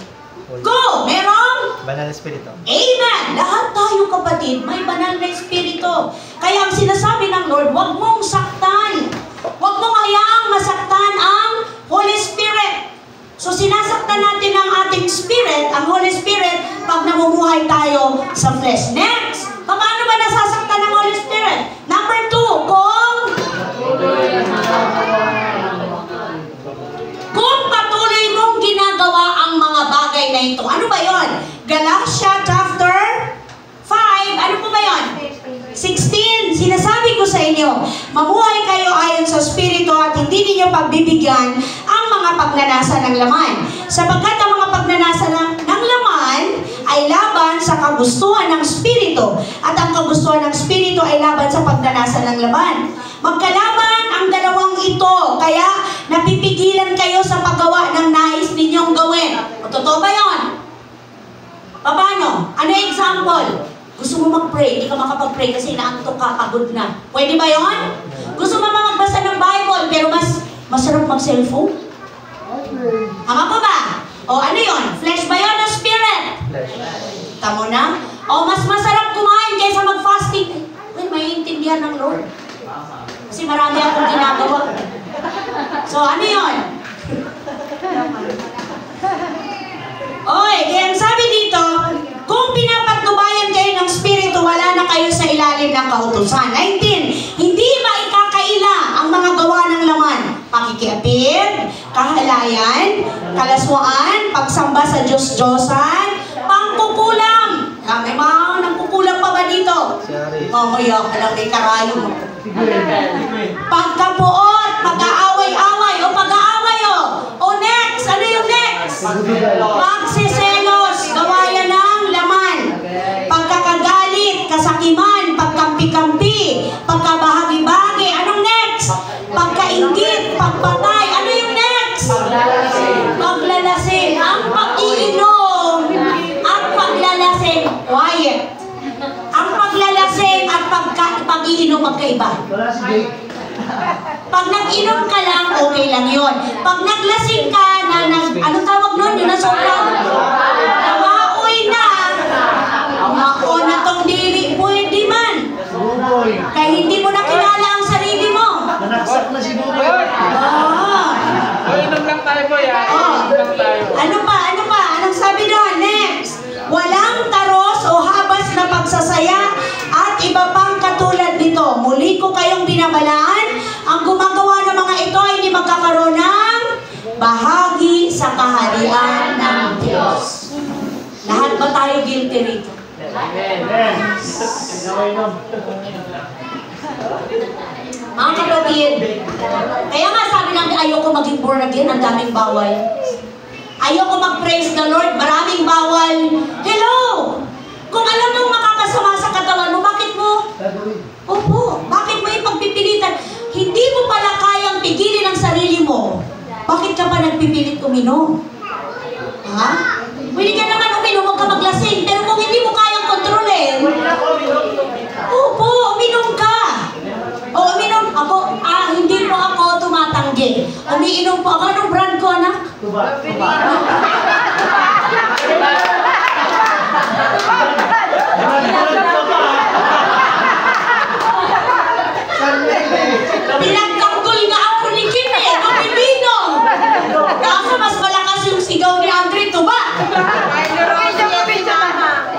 go! Merong Banal na Espiritu. amen! Lahat tayo kapatid, may banal na espiritu. Kaya ang sinasabi ng Lord, huwag mong saktan. Huwag mong hayaang masaktan ang Holy Spirit. So sinasaktan natin ang ating spirit, ang Holy Spirit, pag namumuhay tayo sa flesh. Next! Paano ba nasasaktan ng Holy Spirit? Number 2, kung patuloy mong ginagawa ang mga bagay na ito. Ano ba yon? Galatia chapter 5. Ano po ba yon? 16. Sinasabi ko sa inyo, mamuhay kayo ayon sa Espiritu at hindi ninyo pagbibigyan ang mga pagnanasa ng laman. Sapagkat ang mga pagnanasa ng laman ay laban sa kagustuhan ng Espiritu at ang kagustuhan ng Espiritu ay laban sa pagnanasa ng laman. Magkalaban ang dalawang ito, kaya napipigilan kayo sa paggawa ng nais ninyong gawin. O, totoo ba yun? Paano? Ano yung example? Gusto mo mag-pray, hindi ka makapag-pray kasi naantok ka, pagod na. Pwede ba yun? Gusto mo magbasa ng Bible, pero masarap mag-cellphone? Tama pa ba? O ano yun? Flesh ba yun o spirit? Flesh. Tamo na? O mas masarap kumain kaysa mag-fasting? Well, maiintindihan ng Lord. Kasi marami akong ginagawa. So ano yun? Oy, kaya ang sabi dito, kung pinapagnubayan kayo ng Espiritu, wala na kayo sa ilalim ng kautusan. 19, hindi maikakaila ang mga gawa ng laman. Pakikiapid, kahalayan, kalaswaan, pagsamba sa Diyos-Diyosan, pangkukulam. May mga nangkukulam pa ba dito? Mamaya ka lang may karayong. Pagkapuot, pag-aaway-away, o pag-aaway o. O next, ano yung next? Pagsiselos, gawayan ng laman. Pagkakagalit, kasakiman, pagkampi-kampi, pagkabahagi-bahagi. Anong next? Pagkaingit, pagpatay. Ano yung next? Paglalasing. Ang pag-iinom at paglalasing. Quiet. Ang paglalasing at pag-iinom magkaiba. Pag nag-inom ka lang, okay lang yon. Pag naglasing ka na, anong tawag nun? Yun na sobrang nawaoy na. Ako na tong dili, pwede man. Kaya hindi mo nakilala ang sarili mo. Nanaksak na si Buboy. Inom lang tayo po yan. Inom lang tayo. Ano pa? Anong sabi doon? Next. Walang taros o habas na pagsasaya at iba pang katulad nito. Muli ko kayong binabalaan. Ang gumagawa ng mga ito ay hindi magkakaroon ng bahagi sa kaharian ng Diyos. Lahat ba tayo guilty rito? Amen. Mga kapatid, kaya nga sabi namin ayoko maging born again, ang daming bawal. Ayoko mag-praise the Lord, maraming bawal. Hello! Kung alam mong makakasama sa katawan mo, bakit mo? Opo, bakit mo ipagpipilitan? Hindi mo pala kayang pigilin ang sarili mo. Bakit ka pa nagpipilit uminom? Ha? Pwede ka naman uminom, huwag ka maglasing. Pero kung hindi mo kayang kontrolin, opo, uminom ka. O uminom ako, hindi po ako tumatanggi. Umiinom po ako. Anong brand ko, anak? Tuba. Pinagtanggol nga ako ni Kim eh, mabibinom. Kaso mas malakas yung sigaw ni Andre, tuba.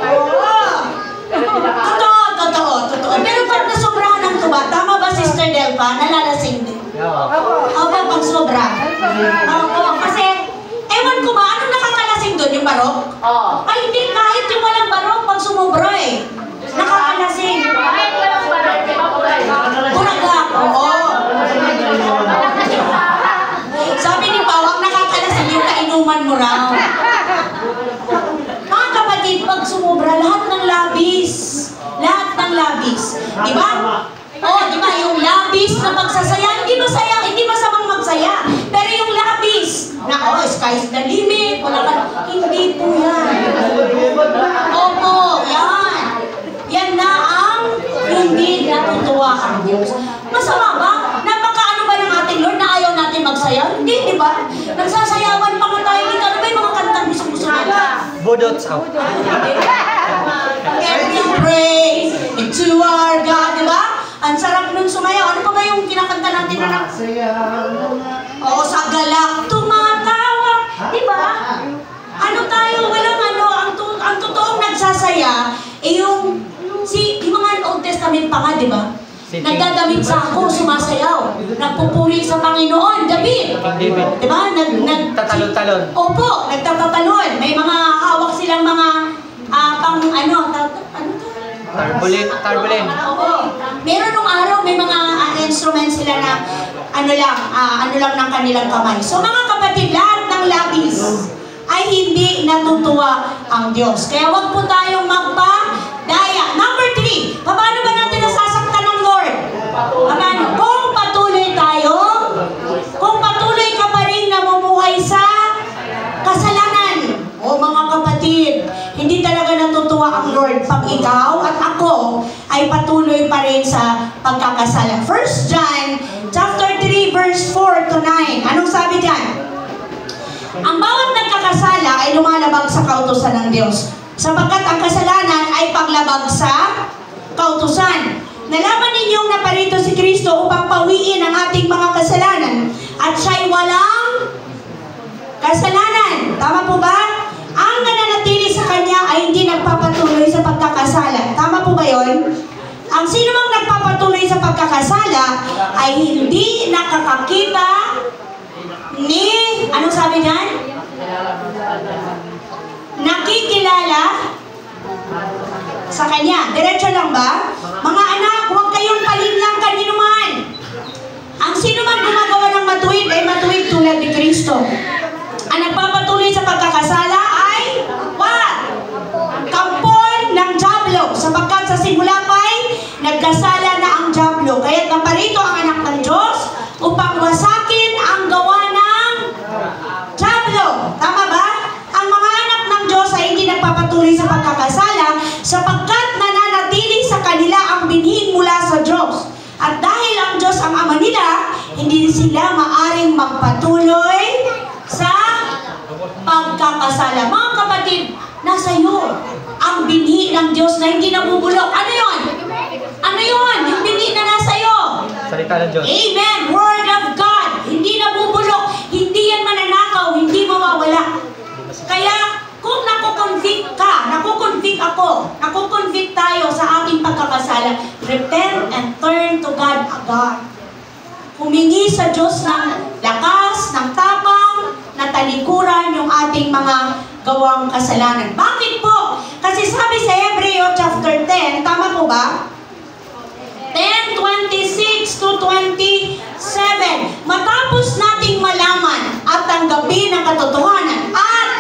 Oo. Totoo. Pero pag sumobra. Oo, kasi, ewan ko ba, anong nakakalasing doon? Yung barok? Oo. Ay, hindi, kahit yung walang barok, pag sumobra eh. Nakakalasing. Buragak, oo. Sabi ni Pao, ang nakakalasing yung kainuman mo raw. Mga kapatid, pag sumobra, lahat ng labis. Lahat ng labis. Diba? Diba? Yung labis na pagsasaya, hindi masamang magsaya. Pero yung labis, na sky's the limit, wala ka, hindi po yan. Opo, yan. Yan na ang hindi natutuwa ang Diyos. Masama ba? Napakaano ba ng ating Lord na ayaw natin magsayaw? Hindi, di ba? Nagsasayawan pa nga tayo dito. Ano ba yung mga kantang gusto natin? Budots out. Every praise into our God, di ba? Ang sarap nun sumayaw. Ano pa ba yung kinakanta natin na sa galak tumatawa. Di ba? Ano tayo? Walang ano. Ang totoong nagsasaya, yung mga Old Testament pa nga, di ba? Nagdadamit sa ako, sumasayaw. Nagpupuri sa Panginoon, David. Di ba? Tatalon-talon. Opo, nagtatatalon. May mga hawak silang mga Tarpaulin. Oo. Meron nung araw, may mga instruments sila na ano lang ng kanilang kamay. So mga kapatid, lahat ng labis ay hindi natutuwa ang Diyos. Kaya wag po tayong magpadaya. Number 3, paano ba natin nasasaktan ng Lord? Paano? Kung patuloy ka pa rin namumuhay sa kasalanan. O mga kapatid, hindi talaga natutuwa ang Lord pag ikaw at ako ay patuloy pa rin sa pagkakasala. 1 John chapter 3 verse 4 to 9. Anong sabi diyan? Ang bawat nagkakasala ay lumalabag sa kautusan ng Diyos, sapagkat ang kasalanan ay paglabag sa kautusan. Nalaman ninyong naparito si Kristo upang pawiin ang ating mga kasalanan, at siya'y walang kasalanan. Tama po ba? Ang nananatili sa Kanya ay hindi nagpapatuloy sa pagkakasala. Tama po ba yun? Ang sino mang nagpapatuloy sa pagkakasala ay hindi nakakakita ni, anong sabi diyan? Nakikilala sa Kanya. Diretso lang ba? Mga anak, huwag kayong palinlang kanino man. Ang sino man gumagawa ng matuwid ay matuwid tulad ni Kristo. Ang nagpapatuloy sa pagkakasala ay what? Kampon ng dyablo, sapagkat sa simula pa'y nagkasala na ang dyablo. Kaya't naparito ang anak ng Diyos upang wasakin ang gawa ng dyablo. Tama ba? Ang mga anak ng Diyos ay hindi nagpapatuloy sa pagkakasala sapagkat nananatili sa kanila ang binhi mula sa Diyos. At dahil ang Diyos ang ama nila, hindi sila maaring magpatuloy sa pagkakasala. Mga kapatid, nasa iyo ang binhi ng Diyos na hindi nabubulok. Ano yun? Ano yun? Yung binhi na nasa iyo. Salita ng Diyos. Amen. Word of God. Hindi nabubulok. Hindi yan mananakaw. Hindi mawawala. Kaya, kung nakukonvict ka, nakukonvict ako, nakukonvict tayo sa ating pagkakasala, repent and turn to God agad. Humingi sa Diyos ng lakas, ng tapang, na talikuran yung ating mga gawang kasalanan. Bakit po? Kasi sabi sa Hebreo chapter 10, tama po ba? 10:26 to 27. Matapos nating malaman at tanggapin ang katotohanan at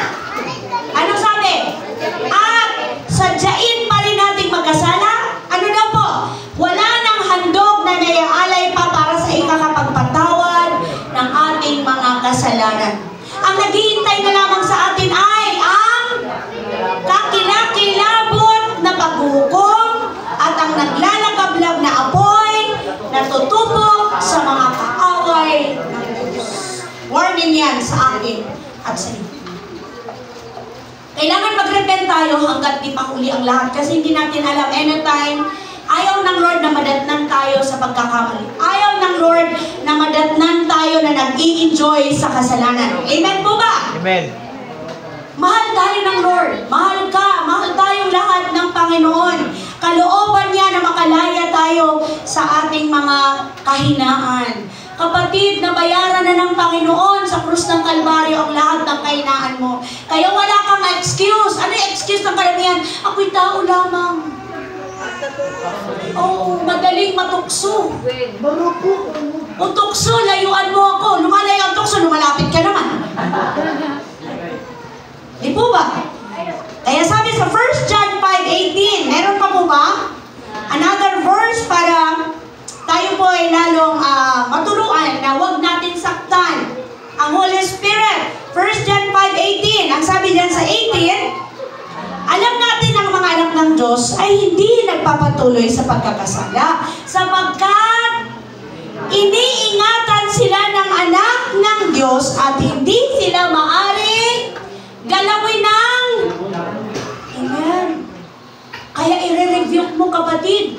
ano sabi? At sadyain pa rin nating magkasala? Ano daw po? Wala nang handog na naiaalay pa para sa ikakapagpatawad ng ating mga kasalanan. Ang naghihintay na lamang sa atin ay ang kakilakilabot na paghukom at ang naglalagablab na apoy na tutupok sa mga kaaway ng Diyos. Warning yan sa atin at sa inyo. Kailangan mag-repent tayo hanggat di pa huli ang lahat kasi hindi natin alam anytime. Ayaw ng Lord na madatnan tayo sa pagkakamali. Ayaw ng Lord na madatnan tayo na nag-i-enjoy sa kasalanan. Amen po ba? Amen. Mahal tayo ng Lord. Mahal ka. Mahal tayong lahat ng Panginoon. Kalooban niya na makalaya tayo sa ating mga kahinaan. Kapatid, nabayaran na ng Panginoon sa krus ng Kalbaryo ang lahat ng kahinaan mo. Kaya wala kang excuse. Ano yung excuse ng karamihan? Ako'y tao lamang. Oo, madaling matukso. O tukso, layuan mo ako. Lumalayo ang tukso, lumalapit ka naman. Di po ba? Kaya sabi sa 1 John 5:18, meron pa po ba? Another verse para tayo po ay lalong maturuan na huwag natin saktan ang Holy Spirit. 1 John 5:18, ang sabi diyan sa 18, alam natin ang mga anak ng Diyos ay hindi nagpapatuloy sa pagkakasala sapagkat iniingatan sila ng anak ng Diyos at hindi sila maaring galawin ng Amen. Kaya i-rebuke mo, kapatid.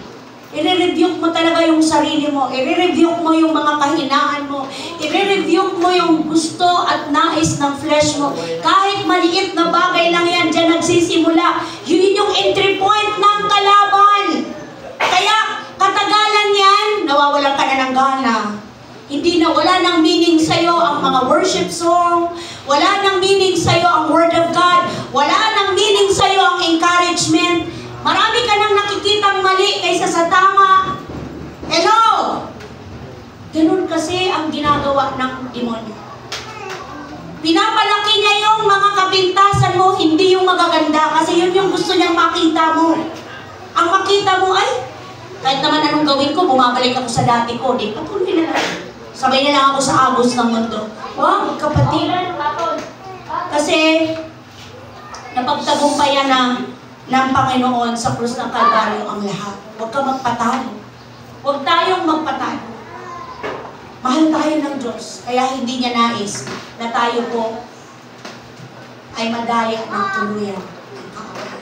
I-rebuke mo talaga yung sarili mo. I-rebuke mo yung mga kahinaan mo. I-rebuke mo yung gusto at nais ng flesh mo. Kahit maliit na bagay lang yan, dyan nagsisimula. Yun yung entry point ng kalaban. Kaya, katagalan yan, nawawalan ka na ng gana. Hindi na, wala nang meaning sa'yo ang mga worship song. Wala nang meaning sa'yo ang Word of God. Wala nang meaning sa'yo ang encouragement. Marami ka nang nakikitang mali kaysa sa tama. Hello! Ganun kasi ang ginagawa ng demonyo. Pinapalaki niya yung mga kapintasan mo, hindi yung magaganda. Kasi yun yung gusto niyang makita mo. Ang makita mo ay, kahit naman anong gawin ko, bumabalik ako sa dati ko. Di, patuloy na lang. Sabay na lang ako sa agos ng mundo. Wow, kapatid. Kasi, napagtagumpayan ng Panginoon sa krus ng Kalbaryo ang lahat. Huwag ka magpatalo. Huwag tayong magpatalo. Mahal tayo ng Diyos, kaya hindi niya nais na tayo po ay madaya ng tuluyan ng kaaway.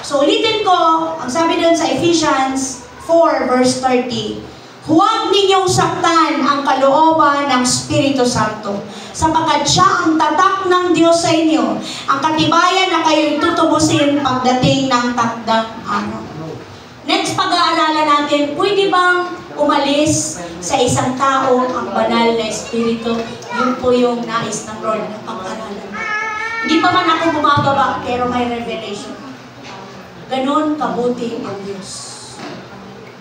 So ulitin ko, ang sabi doon sa Ephesians 4 verse 30, huwag ninyong saktan ang kalooban ng Espiritu Santo, sapagkat siya ang tatak ng Diyos sa inyo, ang katibayan na kayo'y tutubusin pagdating ng takdang araw. Next, pag-aaralan natin, pwede bang umalis sa isang tao ang banal na Espiritu? Yun po yung nais ng Lord na pag-aaralan. Hindi pa man ako bumababa, pero may revelation. Ganon kabuti ang Diyos.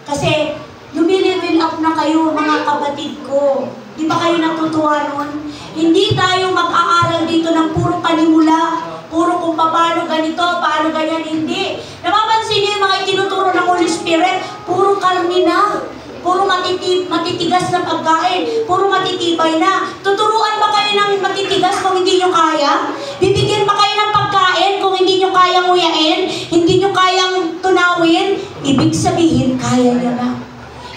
Kasi, lumilivin up na kayo, mga kapatid ko. Di ba kayo natutuwa nun? Hindi tayo mag-aaral dito ng puro panimula, puro kung paano ganito, paano ganyan, hindi. Napapansin niyo yung mga itinuturo ng Holy Spirit, puro karni na, puro matitigas na pagkain, puro matitibay na. Tuturuan ba kayo ng matitigas kung hindi nyo kaya? Bibigyan ba kayo ng pagkain kung hindi nyo kayang nguyain, hindi nyo kayang tunawin? Ibig sabihin, kaya nyo na.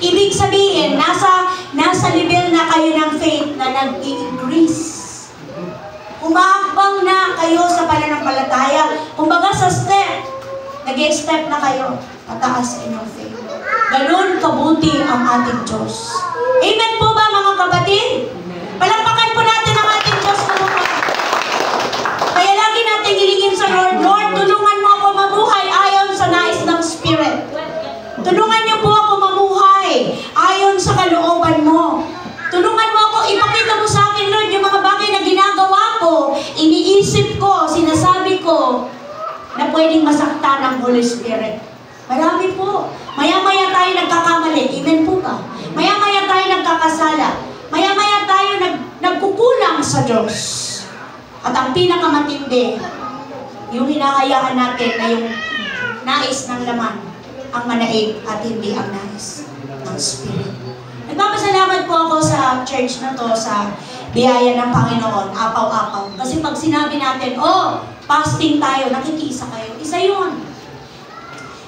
Ibig sabihin, nasa level na kayo ng faith na nag-i-increase. Umakbang na kayo sa pananampalataya. Kumbaga sa step, nag-i-step na kayo pataas sa inyong faith. Ganun kabuti ang ating Diyos. Amen po ba, mga kapatid? Palakpakan po natin ang ating Diyos na mga. Kaya lagi natin hilingin sa Lord, Lord, tulungan mo ako mabuhay ayon sa nais ng Spirit. Tulungan niyo po ako mamuhay ayon sa kalooban mo. Tulungan mo ako, ipakita mo sa akin, Lord, yung mga bagay na ginagawa ko, iniisip ko, sinasabi ko, na pwedeng masaktan ng Holy Spirit. Marami po. Maya-maya tayo nagkakamali. Amen po ba? Maya-maya tayo nagkakasala. Maya-maya tayo nagkukulang sa Diyos. At ang pinakamatindi, yung hinahayaan natin na yung nais ng laman, ang manaig at hindi ang nais ng Spirit. Nagpapasalamat po ako sa church na to, sa biyaya ng Panginoon, apaw-apaw. Kasi pag sinabi natin, oh, fasting tayo, nakikiisa kayo. Isa yun.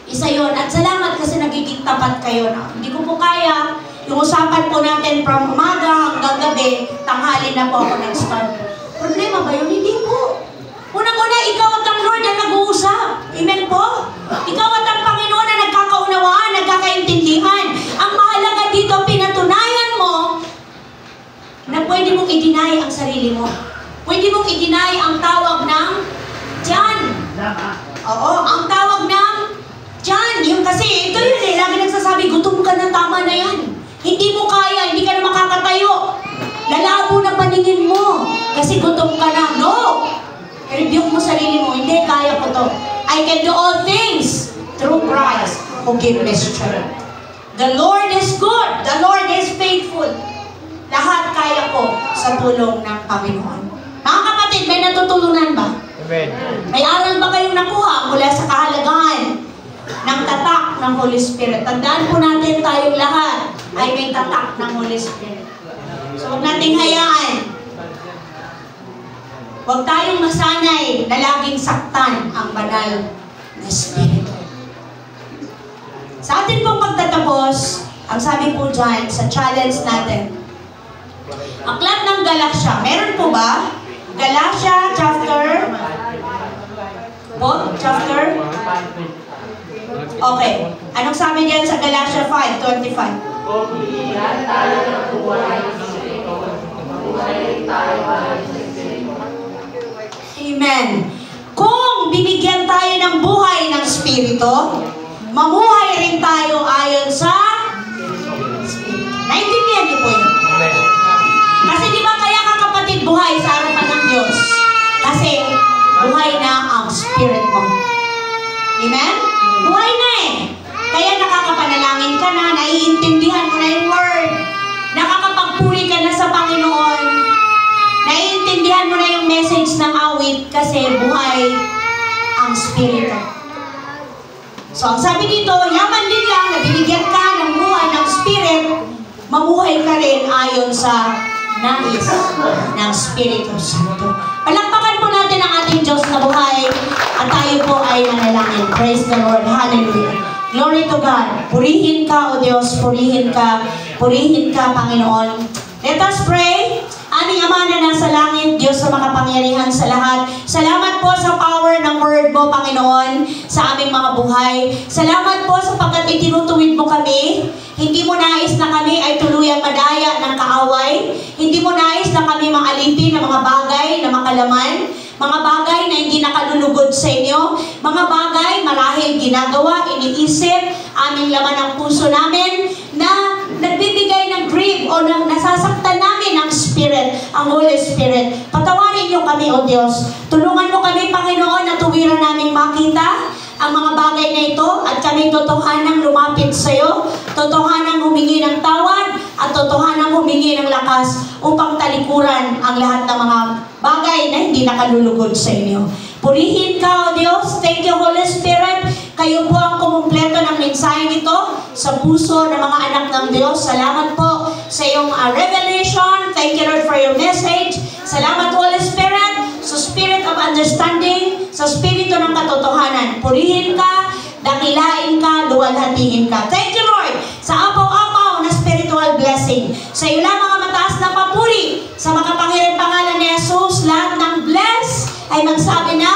Isa yun. At salamat kasi nagiging tapat kayo na. Hindi ko po kaya, yung usapan po natin from umaga hanggang gabi, tanghali na po ako nag-start. Problema ba yun? Hindi po. Unang-una, ikaw at ang Lord na nag-uusap. Amen po? Ikaw at ang Panginoon na nagkakaunawaan, nagkakaintindihan. Ang mahalaga dito, pinatunayan mo na pwede mong i-deny ang sarili mo. Pwede mong i-deny ang tawag ng Diyan. Oo, ang tawag ng Diyan. Yung kasi, ito yun eh, lagi nagsasabi, gutom ka na, tama na yan. Hindi mo kaya, hindi ka na makakatayo. Lalabo na paningin mo. Kasi gutom ka na. No! I-rebuke mo sarili mo. Hindi, kaya ko to. I can do all things through Christ who gives me strength. The Lord is good. The Lord is faithful. Lahat kaya ko sa tulong ng Panginoon. Mga kapatid, may natutunan ba? Amen. May aral ba kayong nakuha mula sa kahalagahan ng tatak ng Holy Spirit? Tandaan po natin tayong lahat ay may tatak ng Holy Spirit. So, huwag nating hayaan. Huwag tayong masanay na laging saktan ang banal na Espiritu. Sa atin pong pagtatapos, ang sabi po dyan sa challenge natin, Aklat ng Galatia, meron po ba? Galatia chapter? Chapter? Okay. Anong sabi diyan sa Galatia 5:25? Amen. Kung binigyan tayo ng buhay ng Espiritu, mamuhay rin tayo ayon sa Espiritu. Naintindihan niyo po yun? Kasi di ba kaya ka kapatid buhay sa harapan ng Diyos? Kasi buhay na ang Spirit mo. Amen? Buhay na eh. Kaya nakakapanalangin ka na, naiintindihan mo na yung Word. Nakakapagpuri ka na sa Panginoon. Naiintindihan mo na yung message ng awit kasi buhay ang Spirito. So ang sabi dito, yaman din lang na binigyan ka ng buhay ng Spirit, mamuhay ka rin ayon sa nais ng Espiritu Santo. Palakpakan po natin ang ating Diyos na buhay at tayo po ay manalangin. Praise the Lord. Hallelujah. Glory to God. Purihin ka, O Diyos. Purihin ka. Purihin ka, Panginoon. Let us pray. Aming Ama na nasa langit, Diyos na makapangyarihan sa lahat. Salamat po sa power ng Word mo, Panginoon, sa aming mga buhay. Salamat po sapagkat itinutuwid mo kami. Hindi mo nais na kami ay tuluyang madaya ng kaaway. Hindi mo nais na kami maalipin ng mga bagay na makalaman. Mga bagay na hindi nakalulugod sa inyo. Mga bagay marahil ginagawa, iniisip, aming laman ng puso namin na nagbibigay ng grief o nasasaktan namin ang Spirit, ang Holy Spirit. Patawarin niyo kami, O Diyos. Tulungan mo kami, Panginoon, na tuwiran namin makita ang mga bagay na ito at kami totohanang lumapit sa iyo, totohanang humingi ng tawad at totohanang humingi ng lakas upang talikuran ang lahat ng mga bagay na hindi nakalulugod sa inyo. Purihin ka, O Diyos. Thank you, Holy Spirit. Kayo po ang kumumpleto ng mensahe nito sa puso ng mga anak ng Diyos. Salamat po sa iyong revelation. Thank you, Lord, for your message. Salamat, Holy Spirit, sa spirit of understanding, sa spirito ng katotohanan. Purihin ka, dakilain ka, luwalhatihin ka. Thank you, Lord, sa apaw-apaw na spiritual blessing. Sa iyo lang mga mataas na papuri, sa makapangyarihang pangalan ni Jesus, lahat ng bless ay magsabi na